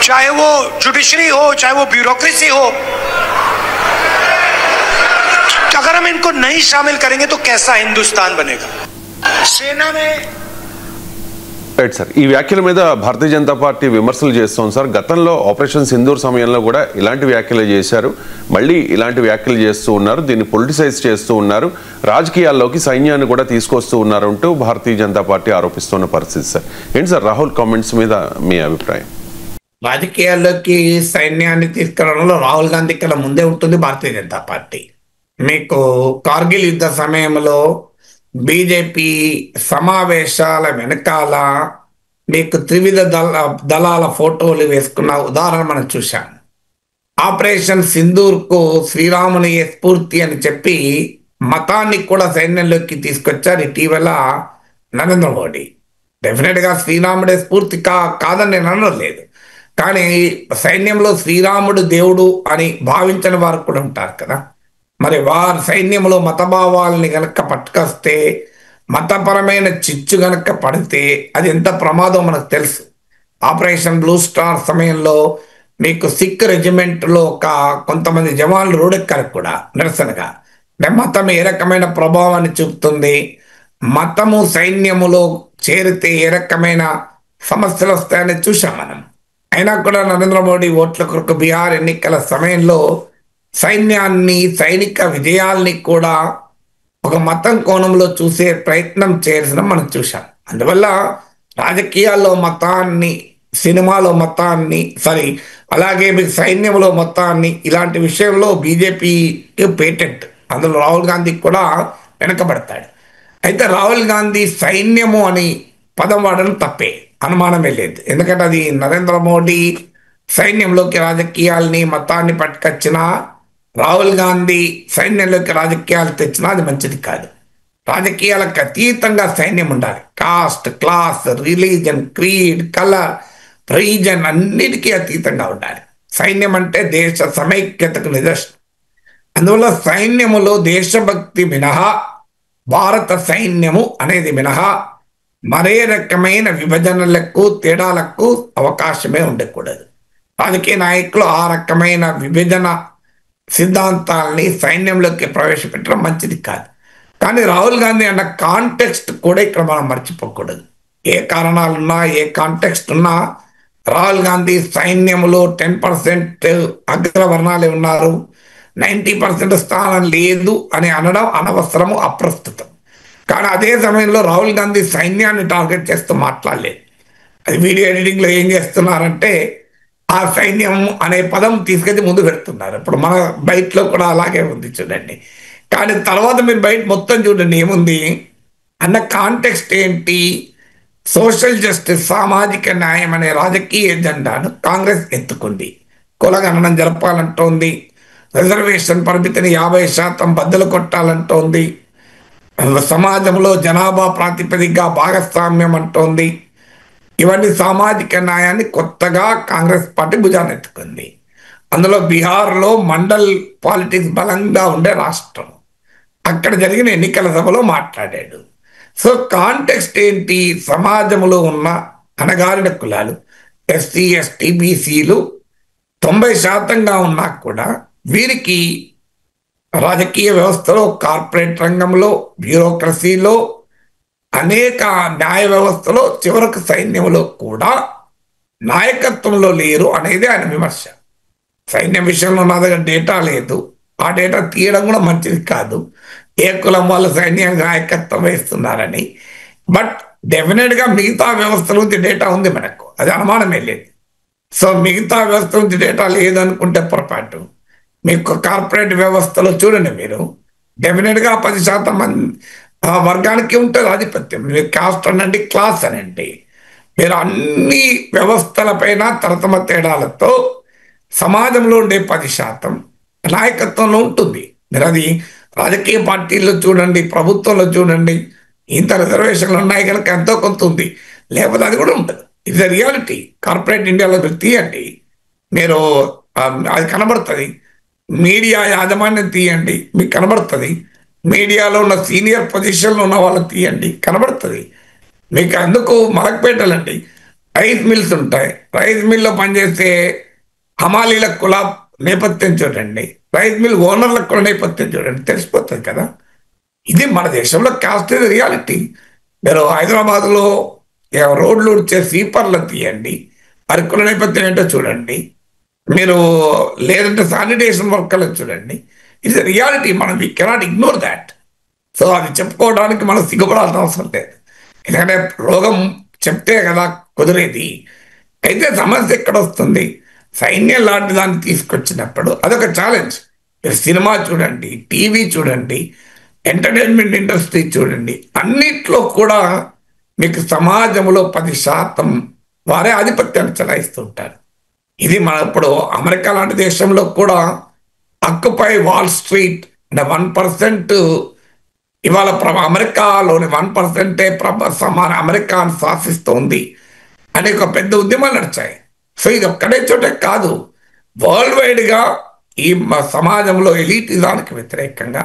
चाहे वो जुडिशरी हो, चाहे वो ब्यूरोक्रेसी हो, अगर हम इनको नहीं शामिल करेंगे तो कैसा हिंदुस्तान बनेगा. सेना में రైట్ సార్, ఈ వ్యాఖ్యల మీద భారతీయ జనతా పార్టీ విమర్శలు చేస్తోంది సార్. గతంలో ఆపరేషన్ సింధూర్ సమయంలో కూడా ఇలాంటి వ్యాఖ్యలు చేశారు, మళ్ళీ ఇలాంటి వ్యాఖ్యలు చేస్తూ ఉన్నారు, దీన్ని పొలిటిసైజ్ చేస్తూ ఉన్నారు, రాజకీయాల్లోకి సైన్యాన్ని కూడా తీసుకొస్తూ ఉన్నారు అంటూ భారతీయ జనతా పార్టీ ఆరోపిస్తున్న పరిస్థితి సార్. ఏంటి సార్ రాహుల్ కామెంట్స్ మీద మీ అభిప్రాయం? రాజకీయాల్లోకి సైన్యాన్ని తీసుకురావడంలో రాహుల్ గాంధీ కన్నా ముందే ఉంటుంది భారతీయ జనతా పార్టీ. మీకు కార్గిల్ యుద్ధ సమయంలో బీజేపీ సమావేశాల వెనకాల మీకు త్రివిధ దళాల ఫోటోలు వేసుకున్న ఉదాహరణ మనం చూశాం. ఆపరేషన్ సింధూర్కు శ్రీరాముని స్ఫూర్తి అని చెప్పి మతాన్ని కూడా సైన్యంలోకి తీసుకొచ్చారు ఇటీవల నరేంద్ర మోడీ. డెఫినెట్గా శ్రీరాముడే స్ఫూర్తి కాదని నేను అనలేదు, కానీ సైన్యంలో శ్రీరాముడు దేవుడు అని భావించని వారు కూడా ఉంటారు కదా. మరి వారు సైన్యంలో మతభావాలని గనక పట్టుకొస్తే, మతపరమైన చిచ్చు గనక పడితే అది ఎంత ప్రమాదం మనకు తెలుసు. ఆపరేషన్ బ్లూ స్టార్ సమయంలో మీకు సిక్ రెజిమెంట్లో కొంతమంది జవాన్లు రోడ్డెక్కారు కూడా నిరసనగా. మతం ఏ రకమైన ప్రభావాన్ని చూపుతుంది, మతము సైన్యములో చేరితే ఏ రకమైన సమస్యలు వస్తాయని చూసాం మనం. అయినా కూడా నరేంద్ర మోడీ ఓట్ల కొరకు బీహార్ ఎన్నికల సమయంలో సైన్యాన్ని, సైనిక విజయాల్ని కూడా ఒక మతం కోణంలో చూసే ప్రయత్నం చేసిన మనం చూసాం. అందువల్ల రాజకీయాల్లో మతాన్ని, సినిమాలో మతాన్ని, అలాగే సైన్యంలో మతాన్ని, ఇలాంటి విషయంలో బీజేపీకి పేటెంట్. అందులో రాహుల్ గాంధీ కూడా వెనకబడతాడు. అయితే రాహుల్ గాంధీ సైన్యము అని పదం వాడడం తప్పే, అనుమానమే లేదు. ఎందుకంటే అది నరేంద్ర మోడీ సైన్యంలోకి రాజకీయాల్ని, మతాన్ని పట్టుకొచ్చినా, రాహుల్ గాంధీ సైన్యంలోకి రాజకీయాలు తెచ్చినా అది మంచిది కాదు. రాజకీయాలకు అతీతంగా సైన్యం ఉండాలి. Cost, class, religion, creed, colour, reason అన్నిటికీ అతీతంగా ఉండాలి. సైన్యం అంటే దేశ సమైక్యతకు నిదర్శనం. అందువల్ల సైన్యములో దేశభక్తి మినహా, భారత సైన్యము అనేది మినహా మరే రకమైన విభజనలకు తేడాలకు అవకాశమే ఉండకూడదు. రాజకీయ నాయకులు ఆ రకమైన విభజన సిద్ధాంతాలని సైన్యంలోకి ప్రవేశపెట్టడం మంచిది కాదు. కానీ రాహుల్ గాంధీ అన్న కాంటెక్స్ట్ కూడా ఇక్కడ మనం మర్చిపోకూడదు. ఏ కారణాలున్నా, ఏ కాంటెక్స్ట్ ఉన్నా రాహుల్ గాంధీ సైన్యంలో 10% అగ్రవర్ణాలే ఉన్నారు, 90% స్థానం లేదు అని అనడం అనవసరము, అప్రస్తుతం. కానీ అదే సమయంలో రాహుల్ గాంధీ సైన్యాన్ని టార్గెట్ చేస్తూ మాట్లాడలేదు. అది వీడియో ఎడిటింగ్లో ఏం చేస్తున్నారంటే ఆ సైన్యం అనే పదం తీసుకెళ్ళి ముందు పెడుతున్నారు. ఇప్పుడు మన బయటలో కూడా అలాగే ఉంది చూడండి. కానీ తర్వాత మీరు బయట మొత్తం చూడండి ఏముంది అన్న కాంటెక్స్ట్ ఏంటి. సోషల్ జస్టిస్, సామాజిక న్యాయం అనే రాజకీయ ఎజెండాను కాంగ్రెస్ ఎత్తుకుంది. కులగణనం జరపాలంటోంది, రిజర్వేషన్ పరిమితిని 50% బద్దలు కొట్టాలంటోంది, సమాజంలో జనాభా ప్రాతిపదికగా భాగస్వామ్యం అంటోంది. ఇవన్నీ సామాజిక న్యాయాన్ని కొత్తగా కాంగ్రెస్ పార్టీ భుజాన్ని ఎత్తుకుంది. అందులో బీహార్లో మండల్ పాలిటిక్స్ బలంగా ఉండే రాష్ట్రం, అక్కడ జరిగిన ఎన్నికల సభలో మాట్లాడాడు. సో కాంటెక్స్ట్ ఏంటి, సమాజంలో ఉన్న అణగారిన కులాలు ఎస్సీ, ఎస్టీ, బీసీలు 90% ఉన్నా కూడా వీరికి రాజకీయ వ్యవస్థలో, కార్పొరేట్ రంగంలో, బ్యూరోక్రసీలో, అనేక న్యాయ వ్యవస్థలో, చివరకు సైన్యంలో కూడా నాయకత్వంలో లేరు అనేది ఆయన విమర్శ. సైన్యం విషయంలో నా దగ్గర డేటా లేదు, ఆ డేటా తీయడం కూడా మంచిది కాదు, ఏ కులం వాళ్ళు సైన్యం నాయకత్వం వేస్తున్నారని. బట్ డెఫినెట్గా మిగతా వ్యవస్థల నుంచి డేటా ఉంది మనకు, అది అనుమానమే లేదు. సో మిగతా వ్యవస్థ నుంచి డేటా లేదనుకుంటే పొరపాటు. మీకు కార్పొరేట్ వ్యవస్థలో చూడండి, మీరు డెఫినెట్గా 10% మంది వర్గానికి ఉంటుంది ఆధిపత్యం. మీరు కాస్ట్ అనండి, క్లాస్ అనండి, మీరు అన్ని వ్యవస్థలపైన తరతమ తేడాలతో సమాజంలో ఉండే 10% నాయకత్వంలో ఉంటుంది. మీరు అది రాజకీయ పార్టీల్లో చూడండి, ప్రభుత్వంలో చూడండి, ఇంత రిజర్వేషన్లు ఉన్నాయి కనుక ఎంతో కొంత ఉంది, లేకపోతే అది కూడా ఉంటుంది. It's a reality. కార్పొరేట్ ఇండియాలో మీరు తీయండి, మీరు అది కనబడుతుంది. మీడియా యాజమాన్యం తీయండి, మీకు కనబడుతుంది. మీడియాలో ఉన్న సీనియర్ పొజిషన్లో ఉన్న వాళ్ళని తీయండి, కనబడుతుంది మీకు. అందుకు మలక్పేటలండి రైస్ మిల్స్ ఉంటాయి, రైస్ మిల్లో పనిచేసే హమాలీల కుల నేపథ్యం చూడండి, రైస్ మిల్ ఓనర్లకు కూడా నేపథ్యం చూడండి, తెలిసిపోతుంది కదా. ఇది మన దేశంలో కాస్ట్ ఇది రియాలిటీ. మీరు హైదరాబాద్లో రోడ్లు ఉడిచే స్వీపర్లను తీయండి, వారి కుల నేపథ్యం ఏంటో చూడండి. మీరు లేదంటే శానిటేషన్ వర్కర్లను చూడండి. It's reality. మనం we cannot ignore that. So అది చెప్పుకోవడానికి మనం సిగ్గుపడాల్సిన అవసరం లేదు, ఎందుకంటే రోగం చెప్తే కదా కుదిరేది. అయితే సమస్య ఎక్కడ వస్తుంది, సైన్యం లాంటి దాన్ని తీసుకొచ్చినప్పుడు అదొక ఛాలెంజ్. మీరు సినిమా చూడండి, టీవీ చూడండి, ఎంటర్టైన్మెంట్ ఇండస్ట్రీ చూడండి, అన్నిట్లో కూడా మీకు సమాజంలో 10% వారే ఆధిపత్యాన్ని చెలాయిస్తూ ఉంటారు. ఇది మన ఇప్పుడు అమెరికా లాంటి దేశంలో కూడా ఆక్యుపై వాల్ స్ట్రీట్ అంటే 1% ఇవాళ అమెరికాలోని 1% అమెరికాను శాసిస్తోంది అనే ఒక పెద్ద ఉద్యమాలు నడిచాయి. సో ఇది ఒక్కడే చోటే కాదు, వరల్డ్ వైడ్గా ఈ సమాజంలో ఎలీటిజానికి వ్యతిరేకంగా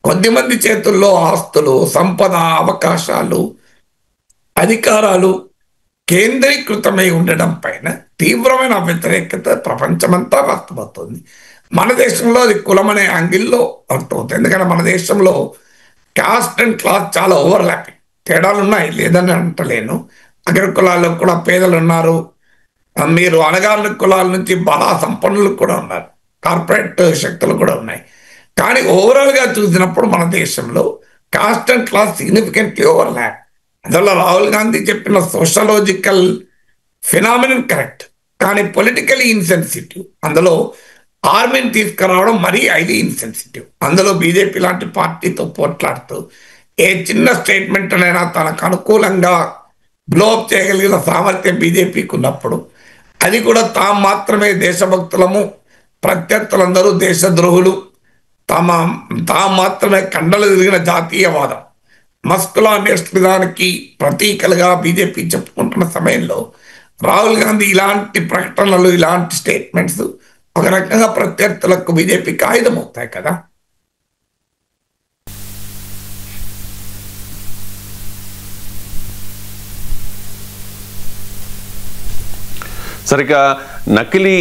కొద్దిమంది చేతుల్లో ఆస్తులు, సంపద, అవకాశాలు, అధికారాలు కేంద్రీకృతమై ఉండడం పైన తీవ్రమైన వ్యతిరేకత ప్రపంచమంతా వ్యక్తమవుతుంది. మన దేశంలో అది కులమనే యాంగిల్లో అర్థమవుతుంది. ఎందుకంటే మన దేశంలో కాస్ట్ అండ్ క్లాస్ చాలా ఓవర్లాపింగ్, తేడాలు ఉన్నాయి, లేదని అంటలేను. అగ్ర కులాల్లో కూడా పేదలు ఉన్నారు, మీరు అణగారిన కులాల నుంచి బలా సంపన్నులు కూడా ఉన్నారు, కార్పొరేట్ శక్తులు కూడా ఉన్నాయి. కానీ ఓవరాల్గా చూసినప్పుడు మన దేశంలో cost and class significantly overlap. అందువల్ల రాహుల్ గాంధీ చెప్పిన సోషలాజికల్ ఫినామినన్ కరెక్ట్, కానీ పొలిటికలీ ఇన్సెన్సిటివ్. అందులో ఆర్మీని తీసుకురావడం మరీ హైలీ ఇన్సెన్సిటివ్. అందులో బీజేపీ లాంటి పార్టీతో పోట్లాడుతూ ఏ చిన్న స్టేట్మెంట్ అయినా తనకు అనుకూలంగా బ్లోఅప్ చేయగలిగిన సామర్థ్యం బీజేపీకి ఉన్నప్పుడు, అది కూడా తాము మాత్రమే దేశభక్తులము, ప్రత్యర్థులందరూ దేశద్రోహులు, తాము మాత్రమే కండలు తిరిగిన జాతీయవాదం, మస్కులా నేషనలిజానికి ప్రతీకలుగా బీజేపీ చెప్పుకుంటున్న సమయంలో రాహుల్ గాంధీ ఇలాంటి ప్రకటనలు, ఇలాంటి స్టేట్మెంట్స్ ఒక రకంగా ప్రత్యర్థులకు బీజేపీకి ఆయుధం అవుతాయి కదా. సరిగా నకిలీ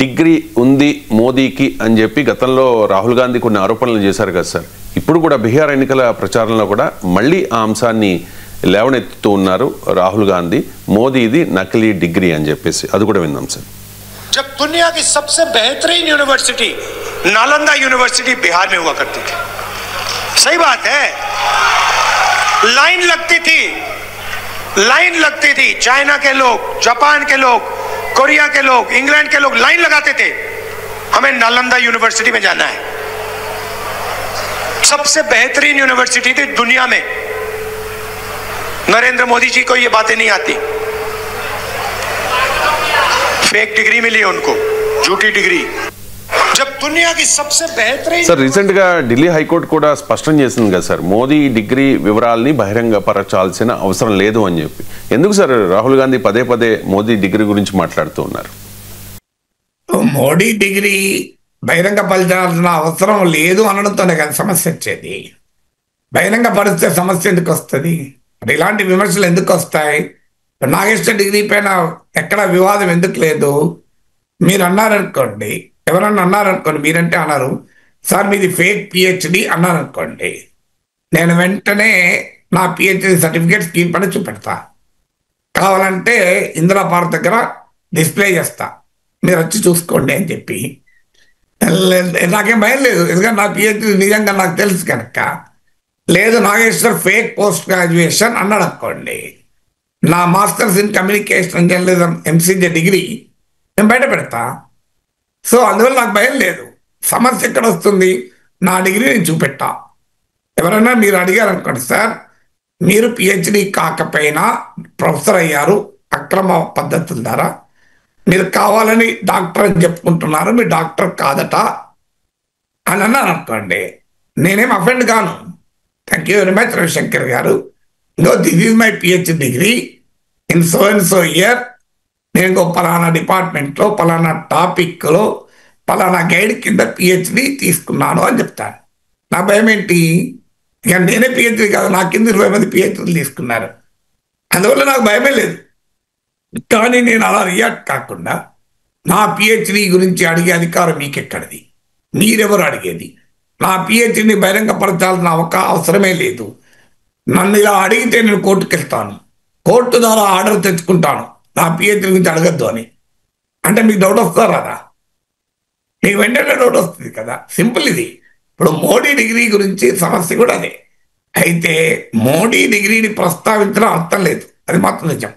డిగ్రీ ఉంది మోదీకి అని చెప్పి గతంలో రాహుల్ గాంధీ కొన్ని ఆరోపణలు చేశారు కదా సార్. ఇప్పుడు కూడా బీహార్ ఎన్నికల ప్రచారంలో కూడా మళ్ళీ ఆ అంశాన్ని లేవనెత్తుతూ ఉన్నారు రాహుల్ గాంధీ. మోదీది నకిలీ డిగ్రీ అని చెప్పేసి అది కూడా విన్నాం సార్. जब दुनिया की सबसे बेहतरीन यूनिवर्सिटी नालंदा यूनिवर्सिटी बिहार में हुआ करती थी, सही बात है, लाइन लगती थी, चाइना के लोग, जापान के लोग, कोरिया के लोग, इंग्लैंड के लोग लाइन लगाते थे, हमें नालंदा यूनिवर्सिटी में जाना है. सबसे बेहतरीन यूनिवर्सिटी थी दुनिया में. नरेंद्र मोदी जी को ये बातें नहीं आती. फेक डिग्री मिली है उनको, झूठी डिग्री. जब दुनिया की सबसे बेहतरीन సార్ రీసెంట్ గా ఢిల్లీ హైకోర్టు కూడా స్పష్టం చేసింది కదా సార్, మోదీ డిగ్రీ వివరాల్ని బహిరంగపరచాల్సిన అవసరం లేదు అని చెప్పి. ఎందుకు సార్ రాహుల్ గాంధీ పదే పదే మోదీ డిగ్రీ గురించి మాట్లాడుతూ ఉన్నారు? మోడీ డిగ్రీ బహిరంగపరచాల్సిన అవసరం లేదు అనడంతోనే కదా సమస్య వచ్చేది. బహిరంగపరిస్తే సమస్య ఎందుకు వస్తుంది? మరి ఇలాంటి విమర్శలు ఎందుకు వస్తాయి? నాగేశ్వర డిగ్రీ పైన ఎక్కడ వివాదం ఎందుకు లేదు? మీరు అన్నారనుకోండి, ఎవరన్నా అన్నారనుకోండి, మీరంటే అన్నారు సార్ మీది ఫేక్ పిహెచ్డి అన్నారనుకోండి, నేను వెంటనే నా పిహెచ్డి సర్టిఫికేట్ స్క్రీన్ పైన చూపెడతా, కావాలంటే ఇందిరా పార్క్ దగ్గర డిస్ప్లే చేస్తా, మీరు వచ్చి చూసుకోండి అని చెప్పి. నాకేం భయం లేదు, ఎందుకంటే నా పిహెచ్డి నిజంగా నాకు తెలుసు కనుక. లేదు నాగేశ్వర్ ఫేక్ పోస్ట్ గ్రాడ్యుయేషన్ అన్నాడు అనుకోండి, నా masters in communication journalism MCJ degree నేను బయట పెడతా. సో అందువల్ల నాకు భయం లేదు. సమస్య ఎక్కడ వస్తుంది? నా డిగ్రీ నేను చూపెట్టా. ఎవరైనా మీరు అడిగారు అనుకోండి, సార్ మీరు పిహెచ్డి కాకపోయినా ప్రొఫెసర్ అయ్యారు అక్రమ పద్ధతుల ద్వారా, మీరు కావాలని డాక్టర్ అని చెప్పుకుంటున్నారు, మీరు డాక్టర్ కాదట అని అన్నాను అనుకోండి, నేనేం అఫెండ్ కాను. Thank you very much Ravishankar గారు, no this is my PhD degree in so and so year, నేను పలానా డిపార్ట్మెంట్లో పలానా టాపిక్లో పలానా గైడ్ కింద పిహెచ్డి తీసుకున్నాను అని చెప్తాను. నా భయం ఏంటి? ఇక నేనే పిహెచ్డి కాదు, నా కింద 20 మంది పిహెచ్డీలు తీసుకున్నారు, అందువల్ల నాకు భయమే లేదు. కానీ నేను అలా రియాక్ట్ కాకుండా నా పిహెచ్డి గురించి అడిగే అధికారం మీకెక్కడిది? మీరెవరు అడిగేది? నా పిహెచ్డిని బహిరంగపరచాల్సిన అవసరమే లేదు. నన్ను ఇలా అడిగితే నేను కోర్టుకు వెళ్తాను, కోర్టు ద్వారా ఆర్డర్ తెచ్చుకుంటాను నా పిహెచ్డి గురించి అడగద్దు అని. అంటే మీకు డౌట్ వస్తుందా రాదా? మీకు వెంటనే డౌట్ వస్తుంది కదా. సింపుల్ ఇది. ఇప్పుడు మోడీ డిగ్రీ గురించి సమస్య కూడా అదే. అయితే మోడీ డిగ్రీని ప్రస్తావించడం అర్థం లేదు, అది మాత్రం నిజం.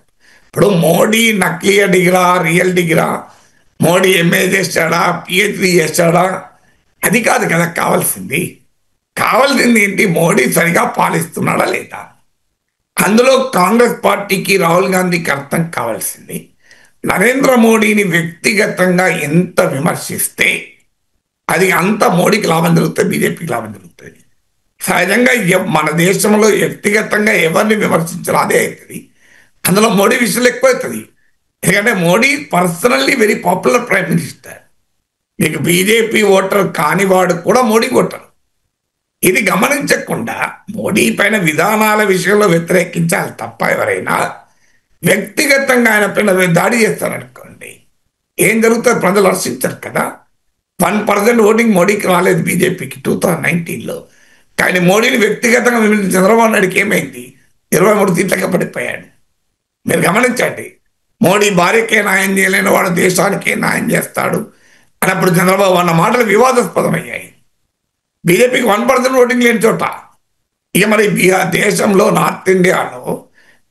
ఇప్పుడు మోడీ నకిలీ డిగ్రా, రియల్ డిగ్రా, మోడీ ఎంఏ చేశాడా, పిహెచ్డి చేశాడా, అది కాదు కదా కావాల్సింది. కావాల్సింది ఏంటి? మోడీ సరిగా పాలిస్తున్నాడా లేదా. అందులో కాంగ్రెస్ పార్టీకి, రాహుల్ గాంధీకి అర్థం కావాల్సింది నరేంద్ర మోడీని వ్యక్తిగతంగా ఎంత విమర్శిస్తే అది అంత మోడీకి లాభం జరుగుతుంది, బీజేపీకి లాభం జరుగుతుంది. సహజంగా మన దేశంలో వ్యక్తిగతంగా ఎవరిని విమర్శించాలో అదే అవుతుంది. అందులో మోడీ విషయంలో ఎక్కువ అవుతుంది. ఎందుకంటే Modi personally very popular prime minister. మీకు బీజేపీ ఓటర్ కానివాడు కూడా మోడీ ఓటర్. ఇది గమనించకుండా మోడీ పైన విధానాల విషయంలో వ్యతిరేకించాలి తప్ప ఎవరైనా వ్యక్తిగతంగా ఆయన పైన దాడి చేస్తారనుకోండి, ఏం జరుగుతుంది? ప్రజలు హర్షించారు కదా. 1% ఓటింగ్ మోడీకి రాలేదు బీజేపీకి 2019లో. కానీ మోడీని వ్యక్తిగతంగా విమర్శించిన చంద్రబాబు నాయుడుకి ఏమైంది? 23 సీట్లకి పడిపోయాడు. మీరు గమనించండి. మోడీ భార్యకే న్యాయం చేయలేని వాడు దేశానికే న్యాయం చేస్తాడు అన్నప్పుడు చంద్రబాబు అన్న మాటలు వివాదాస్పదమయ్యాయి. బీజేపీకి 1% ఓటింగ్ లేని చోట ఇక మరి దేశంలో నార్త్ ఇండియాలో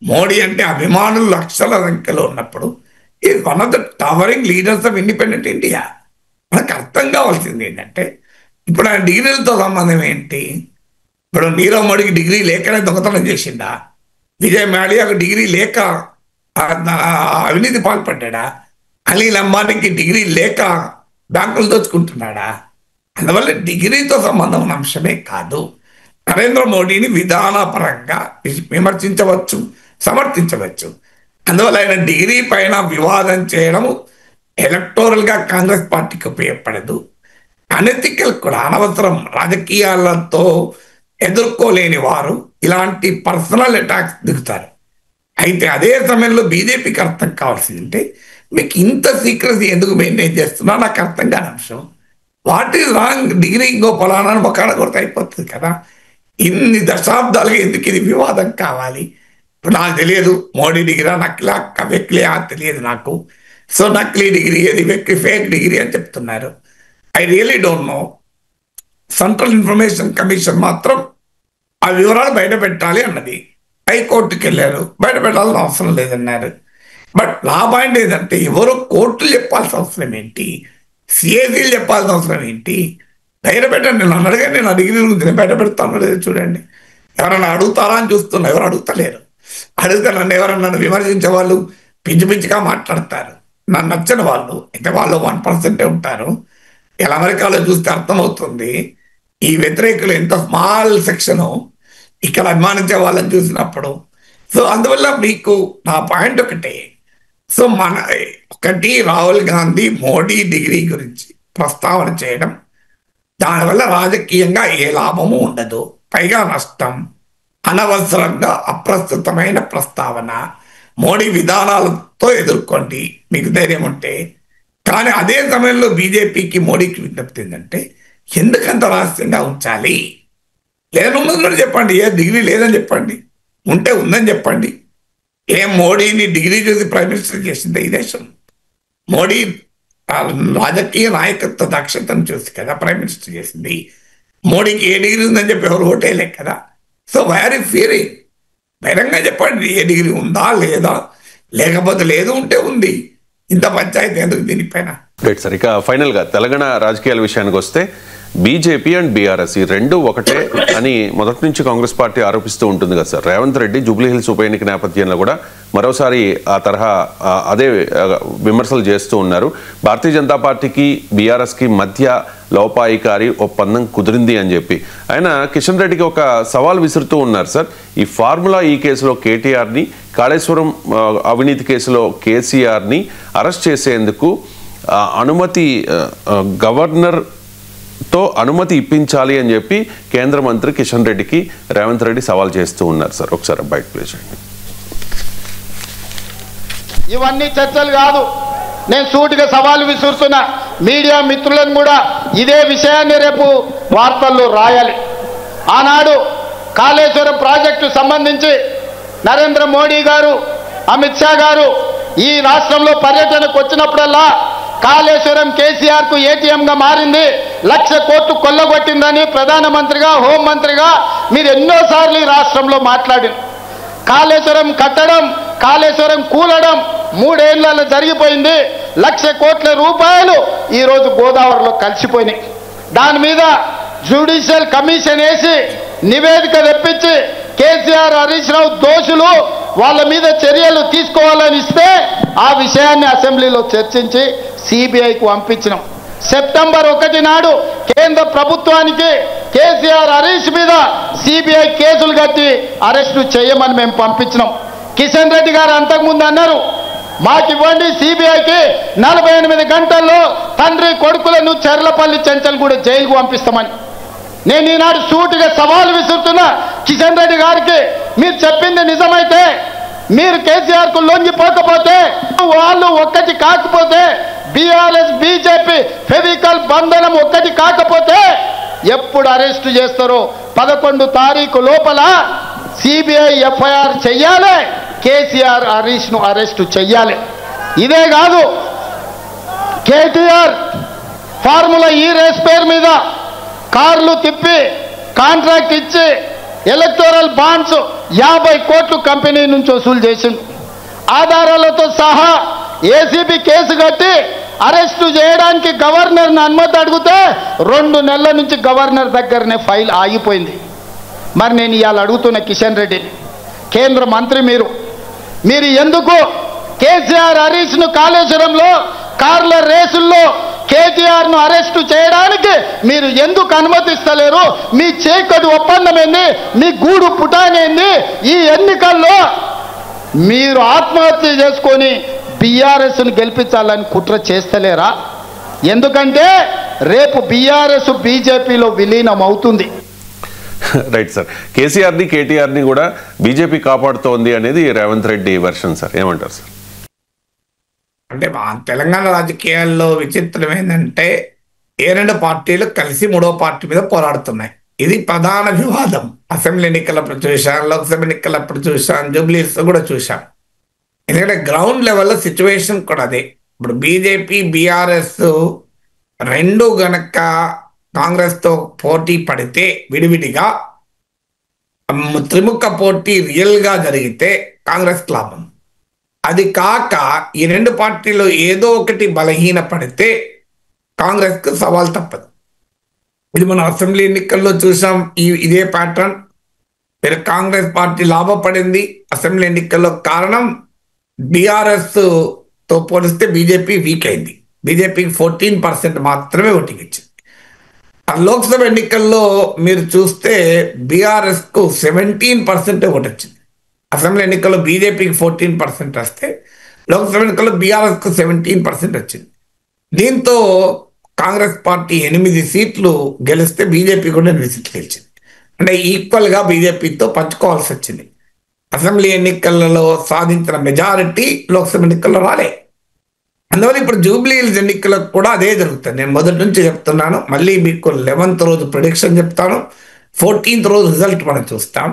మోడీ అంటే అభిమానులు లక్షల సంఖ్యలో ఉన్నప్పుడు ఈ one of the towering leaders of independent India. మనకు అర్థం కావాల్సింది ఏంటంటే ఇప్పుడు ఆయన డిగ్రీలతో సంబంధం ఏంటి? ఇప్పుడు నీరవ్ మోడీకి డిగ్రీ లేకనే దొంగతనం చేసిండా? విజయ్ మాల్యాకు డిగ్రీ లేక అవినీతి పాల్పడ్డా? అనిల్ అంబానీకి డిగ్రీ లేక బ్యాంకులు దోచుకుంటున్నాడా? అందువల్ల డిగ్రీతో సంబంధం ఉన్న అంశమే కాదు. నరేంద్ర మోడీని విధానపరంగా విమర్శించవచ్చు, సమర్థించవచ్చు. అందువల్ల ఆయన డిగ్రీ పైన వివాదం చేయడము ఎలక్టోరల్గా కాంగ్రెస్ పార్టీకి ఉపయోగపడదు. అనెథికల్ కూడా, అనవసరం రాజకీయాలతో ఎదుర్కోలేని వారు ఇలాంటి పర్సనల్ అటాక్స్ దిగుతారు. అయితే అదే సమయంలో బీజేపీకి అర్థం కావాల్సిందంటే, మీకు ఇంత సీక్రెసీ ఎందుకు మెయింటైన్ చేస్తున్నా నాకు అర్థం కాని అంశం. What is wrong? డిగ్రీ ఇంకో ఫలానా ఒక కొరత అయిపోతుంది కదా. ఇన్ని దశాబ్దాలుగా ఎందుకు ఇది వివాదం కావాలి? ఇప్పుడు నాకు తెలియదు మోడీ డిగ్రీ నకిలీ వెక్లీ తెలియదు నాకు. సో నకిలీ డిగ్రీ అది వెక్లీ ఫేక్ డిగ్రీ అని చెప్తున్నారు. I really don't know. Central information commission మాత్రం ఆ వివరాలు బయట పెట్టాలి అన్నది. హైకోర్టుకి వెళ్ళారు, బయట పెట్టాల్సిన అవసరం లేదన్నారు. బట్ నా పాయింట్ ఏంటంటే, ఎవరో కోర్టులు చెప్పాల్సిన అవసరం ఏంటి, సిఏసీలు చెప్పాల్సిన అవసరం ఏంటి? బయట పెట్టండి. నన్ను అడగండి, నేను డిగ్రీ గురించి నేను బయట పెడతాను లేదు చూడండి. ఎవరన్నా అడుగుతారా అని చూస్తున్నా, ఎవరు అడుగుతలేరు. అడిగితే నన్ను ఎవరన్నా విమర్శించే వాళ్ళు పిచ్చి పిచ్చిగా మాట్లాడతారు. నన్ను నచ్చిన వాళ్ళు అయితే వాళ్ళు 1% ఉంటారు. ఇలా అమెరికాలో చూస్తే అర్థమవుతుంది ఈ వ్యతిరేకులు ఎంత స్మాల్ సెక్షను ఇక్కడ అభిమానించే వాళ్ళని చూసినప్పుడు. సో అందువల్ల మీకు నా పాయింట్ ఒకటే. సో ఒకటి రాహుల్ గాంధీ మోడీ డిగ్రీ గురించి ప్రస్తావన చేయడం, దానివల్ల రాజకీయంగా ఏ లాభము ఉండదు, పైగా నష్టం. అనవసరంగా అప్రస్తుతమైన ప్రస్తావన. మోడీ విధానాలతో ఎదుర్కోండి మీకు ధైర్యం ఉంటే. కానీ అదే సమయంలో బీజేపీకి మోడీకి విజ్ఞప్తి ఏంటంటే, ఎందుకంత రహస్యంగా ఉంచాలి? లేనున్నది చెప్పండి. ఏ డిగ్రీ లేదని చెప్పండి, ఉంటే ఉందని చెప్పండి. ఏం మోడీని డిగ్రీ చూసి ప్రైమ్ మినిస్టర్ చేసింది ఈ దేశం? మోడీ రాజకీయ నాయకత్వ దక్షతను చూసి కదా ప్రైమ్ మినిస్టర్ చేసింది. మోడీకి ఏ డిగ్రీ ఉందని చెప్పి ఎవరు ఓటేయలే కదా. So why are fearing? బహిరంగంగా చెప్పండి, ఏ డిగ్రీ ఉందా లేదా, లేకపోతే లేదు, ఉంటే ఉంది. ఇంత పంచాయతీ ఎందుకు దీనిపైన? Right sir. ఇక ఫైనల్గా తెలంగాణ రాజకీయాల విషయానికి వస్తే, బీజేపీ అండ్ బీఆర్ఎస్ ఈ రెండు ఒకటే అని మొదటి నుంచి కాంగ్రెస్ పార్టీ ఆరోపిస్తూ ఉంటుంది కదా సార్. రేవంత్ రెడ్డి జూబ్లీహిల్స్ ఉప ఎన్నిక నేపథ్యంలో కూడా మరోసారి ఆ తరహా అదే విమర్శలు చేస్తూ ఉన్నారు. భారతీయ జనతా పార్టీకి బీఆర్ఎస్కి మధ్య లోపాయికారి ఒప్పందం కుదిరింది అని చెప్పి ఆయన కిషన్ రెడ్డికి ఒక సవాల్ విసురుతూ ఉన్నారు సార్. ఈ ఫార్ములా ఈ కేసులో కేటీఆర్ని, కాళేశ్వరం అవినీతి కేసులో కేసీఆర్ని అరెస్ట్ చేసేందుకు గవర్నర్తో అనుమతి ఇప్పించాలి అని చెప్పి కేంద్ర మంత్రి కిషన్ రెడ్డికి రేవంత్ రెడ్డి సవాల్ చేస్తూ ఉన్నారు సార్. ఒకసారి బయట ప్లే చేయండి. ఇవన్నీ చర్చలు కాదు, నేను సూటిగా సవాలు విసురుతున్నా. మీడియా మిత్రులను కూడా ఇదే విషయాన్ని రేపు వార్తల్లో రాయాలి. ఆనాడు కాళేశ్వరం ప్రాజెక్టు సంబంధించి నరేంద్ర మోడీ గారు, అమిత్ షా గారు ఈ రాష్ట్రంలో పర్యటనకు వచ్చినప్పుడల్లా కాళేశ్వరం కేసీఆర్కు ఏటీఎంగా మారింది, 1,00,000 కోట్లు కొల్లగొట్టిందని ప్రధానమంత్రిగా, హోంమంత్రిగా మీరు ఎన్నోసార్లు ఈ రాష్ట్రంలో మాట్లాడింది. కాళేశ్వరం కట్టడం, కాళేశ్వరం కూలడం 3 ఏళ్లలో జరిగిపోయింది. 1,00,000 కోట్ల రూపాయలు ఈరోజు గోదావరిలో కలిసిపోయినాయి. దాని మీద జ్యుడిషియల్ కమిషన్ వేసి నివేదిక తెప్పించి కేసీఆర్, హరీష్ రావు దోషులు, వాళ్ళ మీద చర్యలు తీసుకోవాలని ఇస్తే ఆ విషయాన్ని అసెంబ్లీలో చర్చించి సిబిఐకి పంపించినాం. సెప్టెంబర్ 1 నాడు కేంద్ర ప్రభుత్వానికి కేసీఆర్, హరీష్ మీద సిబిఐ కేసులు కట్టి అరెస్టు చేయమని మేము పంపించినాం. కిషన్ రెడ్డి గారు అంతకుముందు అన్నారు, మాకు ఇవ్వండి సిబిఐకి 48 గంటల్లో తండ్రి కొడుకులను చెర్లపల్లి చెంచల్గూడ జైలుకు పంపిస్తామని. నేను ఈనాడు సూటిగా సవాలు విసురుతున్నా కిషన్ రెడ్డి గారికి, మీరు చెప్పింది నిజమైతే, మీరు కేసీఆర్కు లొంగిపోకపోతే, వాళ్ళు ఒక్కటి కాకపోతే, బీఆర్ఎస్ బీజేపీ ఫెవికల్ బంధనం ఒక్కటి కాకపోతే ఎప్పుడు అరెస్టు చేస్తారో 11 తారీఖు లోపల సిబిఐ ఎఫ్ఐఆర్ చెయ్యాలి, కేసీఆర్, హరీష్ను అరెస్టు చెయ్యాలి. ఇదే కాదు, కేటీఆర్ ఫార్ములా ఈ రేస్ పేరు మీద కార్లు తిప్పి కాంట్రాక్ట్ ఇచ్చి ఎలక్టోరల్ బాండ్స్ 50 కోట్లు కంపెనీ నుంచి వసూలు చేసింది. ఆధారాలతో సహా ఏసీబీ కేసు కట్టి అరెస్టు చేయడానికి గవర్నర్ని అనుమతి అడిగితే 2 నెలల నుంచి గవర్నర్ దగ్గరనే ఫైల్ ఆగిపోయింది. మరి నేను ఇవాళ అడుగుతున్న కిషన్ రెడ్డిని, కేంద్ర మంత్రి మీరు ఎందుకు కేసీఆర్, హరీష్ను కాళేశ్వరంలో కార్ల రేసుల్లో కేటీఆర్ ను అరెస్టు చేయడానికి మీరు ఎందుకు అనుమతిస్తలేరు? మీ చీకటి ఒప్పందం ఏంది? మీ గూడు పుటానేంది? ఈ ఎన్నికల్లో మీరు ఆత్మహత్య చేసుకొని బీఆర్ఎస్ను గెలిపించాలని కుట్ర చేస్తలేరా? ఎందుకంటే రేపు బీఆర్ఎస్ బీజేపీలో విలీనం అవుతుంది. రైట్ సార్, కేసీఆర్ని కేటీఆర్ని కూడా బీజేపీ కాపాడుతోంది అనేది రేవంత్ రెడ్డి వెర్షన్ సార్, ఏమంటారు సార్? అంటే మా తెలంగాణ రాజకీయాల్లో విచిత్రం ఏంటంటే ఏ రెండు పార్టీలు కలిసి మూడో పార్టీ మీద పోరాడుతున్నాయి. ఇది ప్రధాన వివాదం. అసెంబ్లీ ఎన్నికలప్పుడు చూశాం, లోక్సభ ఎన్నికలప్పుడు చూశాం, జూబ్లీస్ కూడా చూశాం. ఎందుకంటే గ్రౌండ్ లెవెల్లో సిచ్యువేషన్ కూడా అదే. ఇప్పుడు బీజేపీ బీఆర్ఎస్ రెండు గనక కాంగ్రెస్తో పోటీ పడితే విడివిడిగా త్రిముఖ పోటీ రియల్గా జరిగితే కాంగ్రెస్ లాభం. అది కాక ఈ రెండు పార్టీలు ఏదో ఒకటి బలహీన పడితే కాంగ్రెస్కు సవాల్ తప్పదు. ఇది మనం అసెంబ్లీ ఎన్నికల్లో చూసాం. ఇదే ప్యాటర్న్. మీరు కాంగ్రెస్ పార్టీ లాభపడింది అసెంబ్లీ ఎన్నికల్లో. కారణం బీఆర్ఎస్ తో పోలిస్తే బీజేపీ వీక్ అయింది. బీజేపీకి 14% మాత్రమే ఓటింగ్ ఇచ్చింది. ఆ లోక్సభ ఎన్నికల్లో మీరు చూస్తే బీఆర్ఎస్ కు 17% ఓటు వచ్చింది. అసెంబ్లీ ఎన్నికల్లో బీజేపీకి 14% వస్తే లోక్సభ ఎన్నికల్లో బీఆర్ఎస్ కు 17% వచ్చింది. దీంతో కాంగ్రెస్ పార్టీ 8 సీట్లు గెలిస్తే బీజేపీ కూడా 8 సీట్లు గెలిచింది. అంటే ఈక్వల్ గా బీజేపీతో పంచుకోవాల్సి వచ్చింది. అసెంబ్లీ ఎన్నికలలో సాధించిన మెజారిటీ లోక్సభ ఎన్నికల్లో రాలే. అందువల్ల ఇప్పుడు జూబ్లీ హిల్స్ ఎన్నికలకు కూడా అదే జరుగుతుంది. నేను మొదటి నుంచి చెప్తున్నాను. మళ్ళీ మీకు 11th రోజు ప్రిడిక్షన్ చెప్తాను, 14th రోజు రిజల్ట్ మనం చూస్తాం.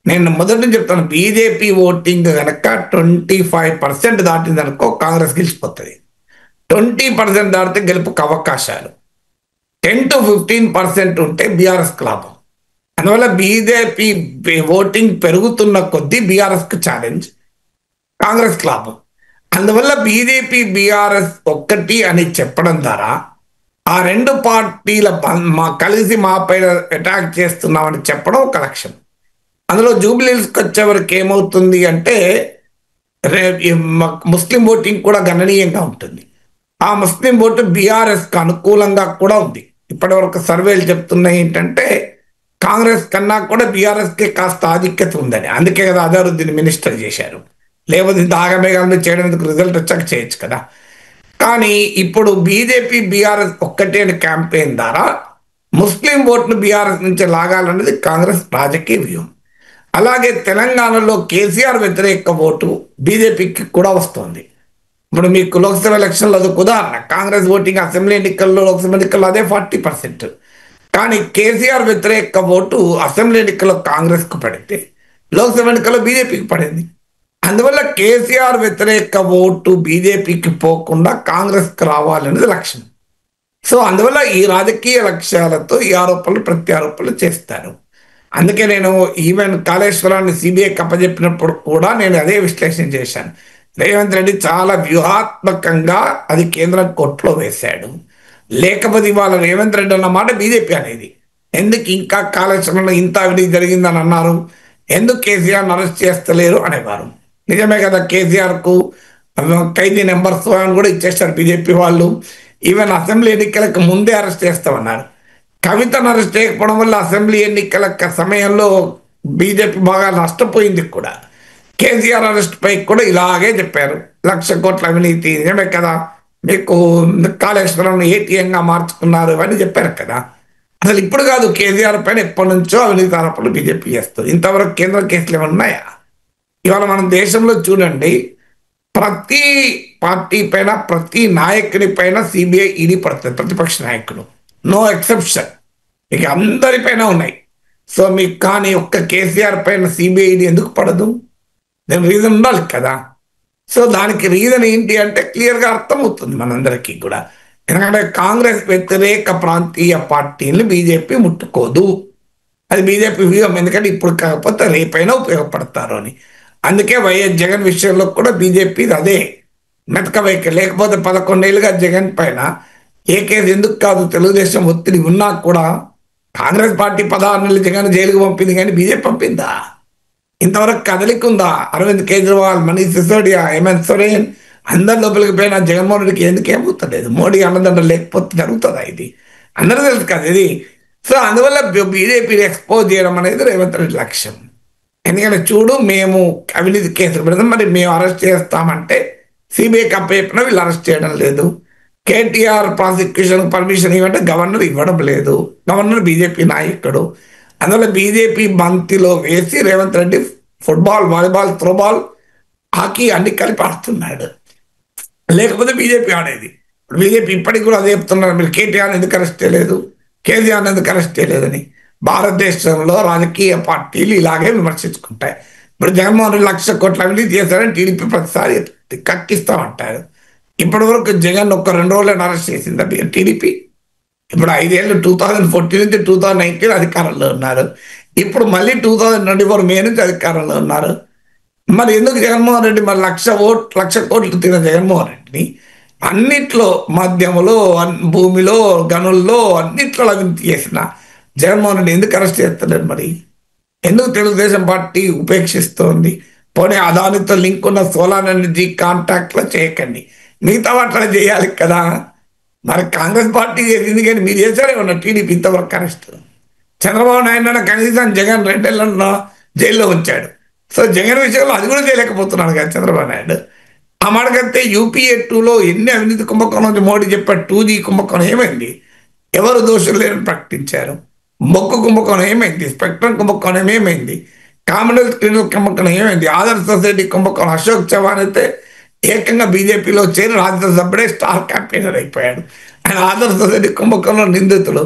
నేను మొదటి నుంచి చెప్తాను, బీజేపీ ఓటింగ్ కనుక 25% దాటిందనుకో కాంగ్రెస్ గెలిచిపోతుంది. 20% దాటితే గెలుపుకు అవకాశాలు. 10 to 15% ఉంటే బీఆర్ఎస్ లాభం. అందువల్ల బీజేపీ ఓటింగ్ పెరుగుతున్న కొద్దీ బీఆర్ఎస్ కు ఛాలెంజ్, కాంగ్రెస్ లాభం. అందువల్ల బీజేపీ బీఆర్ఎస్ ఒక్కటి అని చెప్పడం ద్వారా ఆ రెండు పార్టీల కలిసి మా పైన అటాక్ చేస్తున్నామని చెప్పడం ఒక లక్ష్యం. అందులో జూబ్లీహిల్స్కి వచ్చేవరకు ఏమవుతుంది అంటే ముస్లిం ఓటింగ్ కూడా గణనీయంగా ఉంటుంది. ఆ ముస్లిం ఓటు బీఆర్ఎస్కి అనుకూలంగా కూడా ఉంది. ఇప్పటి వరకు సర్వేలు చెప్తున్నాయి ఏంటంటే కాంగ్రెస్ కన్నా కూడా బీఆర్ఎస్కి కాస్త ఆధిక్యత ఉందని. అందుకే కదా అజారుద్దీన్ మినిస్టర్ చేశారు. లేకపోతే ఇంత ఆగమేఘాలను చేయడం ఎందుకు? రిజల్ట్ వచ్చాక చేయొచ్చు కదా. కానీ ఇప్పుడు బీజేపీ బీఆర్ఎస్ ఒక్కటే అని క్యాంపెయిన్ ద్వారా ముస్లిం ఓట్ను బీఆర్ఎస్ నుంచి లాగాలన్నది కాంగ్రెస్ రాజకీయ వ్యూహం. అలాగే తెలంగాణలో కేసీఆర్ వ్యతిరేక ఓటు బీజేపీకి కూడా వస్తుంది. ఇప్పుడు మీకు లోక్సభ ఎలక్షన్లో అది ఉదాహరణ. కాంగ్రెస్ ఓటింగ్ అసెంబ్లీ ఎన్నికల్లో లోక్సభ ఎన్నికల్లో అదే 40%. కానీ కేసీఆర్ వ్యతిరేక ఓటు అసెంబ్లీ ఎన్నికల్లో కాంగ్రెస్కు పడితే లోక్సభ ఎన్నికల్లో బీజేపీకి పడింది. అందువల్ల కేసీఆర్ వ్యతిరేక ఓటు బీజేపీకి పోకుండా కాంగ్రెస్కి రావాలనేది లక్ష్యం. సో అందువల్ల ఈ రాజకీయ లక్ష్యాలతో ఈ ఆరోపణలు ప్రత్యారోపణలు చేస్తారు. అందుకే నేను ఈవెన్ కాళేశ్వరాన్ని సిబిఐకి అప్పచెప్పినప్పుడు కూడా నేను అదే విశ్లేషణ చేశాను. రేవంత్ రెడ్డి చాలా వ్యూహాత్మకంగా అది కేంద్రం కొట్లో వేశాడు. లేకపోతే ఇవాళ రేవంత్ రెడ్డి అన్నమాట బీజేపీ అనేది. ఎందుకు ఇంకా కాళేశ్వరంలో ఇంత అవినీతి జరిగిందని అన్నారు, ఎందుకు కేసీఆర్ని అరెస్ట్ చేస్తలేరు అనేవారు. నిజమే కదా, కేసీఆర్కు ఖైదీ నెంబర్స్ అని కూడా ఇచ్చేస్తారు బీజేపీ వాళ్ళు. ఈవెన్ అసెంబ్లీ ఎన్నికలకు ముందే అరెస్ట్ చేస్తామన్నారు. కవితను అరెస్ట్ చేయకపోవడం వల్ల అసెంబ్లీ ఎన్నికల సమయంలో బీజేపీ బాగా నష్టపోయింది కూడా. కేసీఆర్ అరెస్ట్ పై కూడా ఇలాగే చెప్పారు, 1,00,000 కోట్ల అవినీతి. నిజమే కదా, మీకు కాళేశ్వరం ఏటీఎంగా మార్చుకున్నారు అని చెప్పారు కదా. అసలు ఇప్పుడు కాదు, కేసీఆర్ పైన ఎప్పటి నుంచో అవినీతి ఆరోపణలు బీజేపీ చేస్తుంది. ఇంతవరకు కేంద్ర కేసులు ఏమైనా ఉన్నాయా? ఇవాళ మనం దేశంలో చూడండి, ప్రతి పార్టీ పైన ప్రతి నాయకుని పైన సిబిఐ ఈడీ పడుతుంది, ప్రతిపక్ష నాయకుడు, నో ఎక్సెప్షన్. ఇక అందరిపైన ఉన్నాయి. సో మీకు కానీ ఒక్క కేసీఆర్ పైన సిబిఐ ఈడీ ఎందుకు పడదు? దాని రీజన్ ఉండాలి కదా. సో దానికి రీజన్ ఏంటి అంటే క్లియర్గా అర్థమవుతుంది మనందరికీ కూడా. ఎందుకంటే కాంగ్రెస్ వ్యతిరేక ప్రాంతీయ పార్టీని బీజేపీ ముట్టుకోదు. అది బీజేపీ వ్యూహం. ఎందుకంటే ఇప్పుడు కాకపోతే రేపైనా ఉపయోగపడతారు అని. అందుకే వైఎస్ జగన్ విషయంలో కూడా బీజేపీ అదే మెతక వైఖరి. లేకపోతే 11 ఏళ్ళుగా జగన్ పైన ఏ కేసు ఎందుకు కాదు, తెలుగుదేశం ఒత్తిడి ఉన్నా కూడా కాంగ్రెస్ పార్టీ 16 నెలలు జగన్ జైలుకు పంపింది, కానీ బీజేపీ పంపిందా? ఇంతవరకు కదలికుందా? అరవింద్ కేజ్రీవాల్, మనీష్ సిసోడియా, హేమంత్ సోరెన్, అందరి లోపలికి పోయినా జగన్మోహన్ రెడ్డికి ఎందుకు ఏమవుతలేదు? మోడీ అన్నదండ లేకపోతే జరుగుతుందా? ఇది అందరూ తెలుసు కదా ఇది. సో అందువల్ల బీజేపీని ఎక్స్పోజ్ చేయడం అనేది రేవంత్ రెడ్డి లక్ష్యం. ఎందుకంటే చూడు, మేము అవినీతి కేసులు పెడతాం, మరి మేము అరెస్ట్ చేస్తామంటే సిబిఐకి అప్పచెప్పినా వీళ్ళు అరెస్ట్ చేయడం లేదు. కేటీఆర్ ప్రాసిక్యూషన్ పర్మిషన్ ఇవ్వంటే గవర్నర్ ఇవ్వడం లేదు. గవర్నర్ బీజేపీ నాయకుడు. అందువల్ల బీజేపీ బంతిలో వేసి Revanth Reddy football, volleyball, throwball, hockey అన్ని కలిపి ఆడుతున్నాడు. లేకపోతే బీజేపీ ఆడేది. బీజేపీ ఇప్పటికి కూడా అదే చెప్తున్నారు, మీరు కేటీఆర్ ఎందుకు అరెస్ట్ చేయలేదు, కేసీఆర్ ఎందుకు అరెస్ట్ చేయలేదని. భారతదేశంలో రాజకీయ పార్టీలు ఇలాగే విమర్శించుకుంటాయి. ఇప్పుడు జగన్మోహన్ రెడ్డి 1,00,000 కోట్ల అవినీతి చేశారని టీడీపీ ప్రతిసారి కక్కిస్తామంటారు. ఇప్పటి వరకు జగన్ ఒక్క 2 రోజులను అరెస్ట్ చేసిందా టీడీపీ? ఇప్పుడు 5 ఏళ్ళు 2014 నుంచి 2019 అధికారంలో ఉన్నారు. ఇప్పుడు మళ్ళీ 2024 మే నుంచి అధికారంలో ఉన్నారు. మరి ఎందుకు జగన్మోహన్ రెడ్డి మరి 1,00,000 కోట్లు తిన జగన్మోహన్ రెడ్డిని అన్నిట్లో, మద్యములో, భూమిలో, గనుల్లో అన్నిట్లో అవినీతి చేసిన జగన్మోహన్ రెడ్డి ఎందుకు అరెస్ట్ చేస్తలేరు? మరి ఎందుకు తెలుగుదేశం పార్టీ ఉపేక్షిస్తోంది? పోనీ అదానితో లింక్ ఉన్న సోలార్ ఎనర్జీ కాంట్రాక్ట్లో చేయకండి, మిగతా వాటిలో చేయాలి కదా. మరి కాంగ్రెస్ పార్టీ చేసింది కానీ మీరు చేశారే ఉన్న టీడీపీ ఇంతవరకు అరెస్ట్. చంద్రబాబు నాయుడు కనీసం జగన్ 2 ఏళ్ళలో జైల్లో ఉంచాడు. సో జగన్ విషయంలో అది కూడా చేయలేకపోతున్నాడు కదా చంద్రబాబు నాయుడు. ఆ మాటకైతే యూపీఏ 2లో ఎన్ని అవినీతి కుంభకోణం మోడీ చెప్పాడు. 2G కుంభకోణం ఏమైంది? ఎవరు దోషులు లేని ప్రకటించారు. మొక్కు కుంభకోణం ఏమైంది? స్పెక్ట్రమ్ కుంభకోణం ఏమైంది? కామన్వెల్త్ క్లినిక్ కుంభకోణం ఏమైంది? ఆదర్శ సొసైటీ కుంభకోణం. అశోక్ చవాన్ అయితే ఏకంగా బీజేపీలో చేరి రాజ్యసభడే స్టార్ క్యాంపెయినర్ అయిపోయాడు. ఆయన ఆదర్శ సొసైటీ కుంభకోణంలో నిందితులు.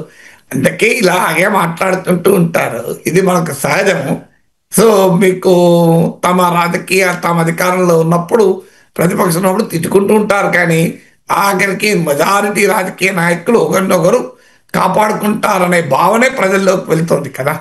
అందుకే ఇలాగే మాట్లాడుతుంటూ ఉంటారు. ఇది మనకు సహజము. సో మీకు తమ అధికారంలో ఉన్నప్పుడు, ప్రతిపక్షం ఉన్నప్పుడు తిట్టుకుంటూ ఉంటారు. కానీ ఆఖరికి మెజారిటీ రాజకీయ నాయకులు ఒకరినొకరు కాపాడుకుంటారనే భావనే ప్రజల్లోకి వెళ్తుంది కదా.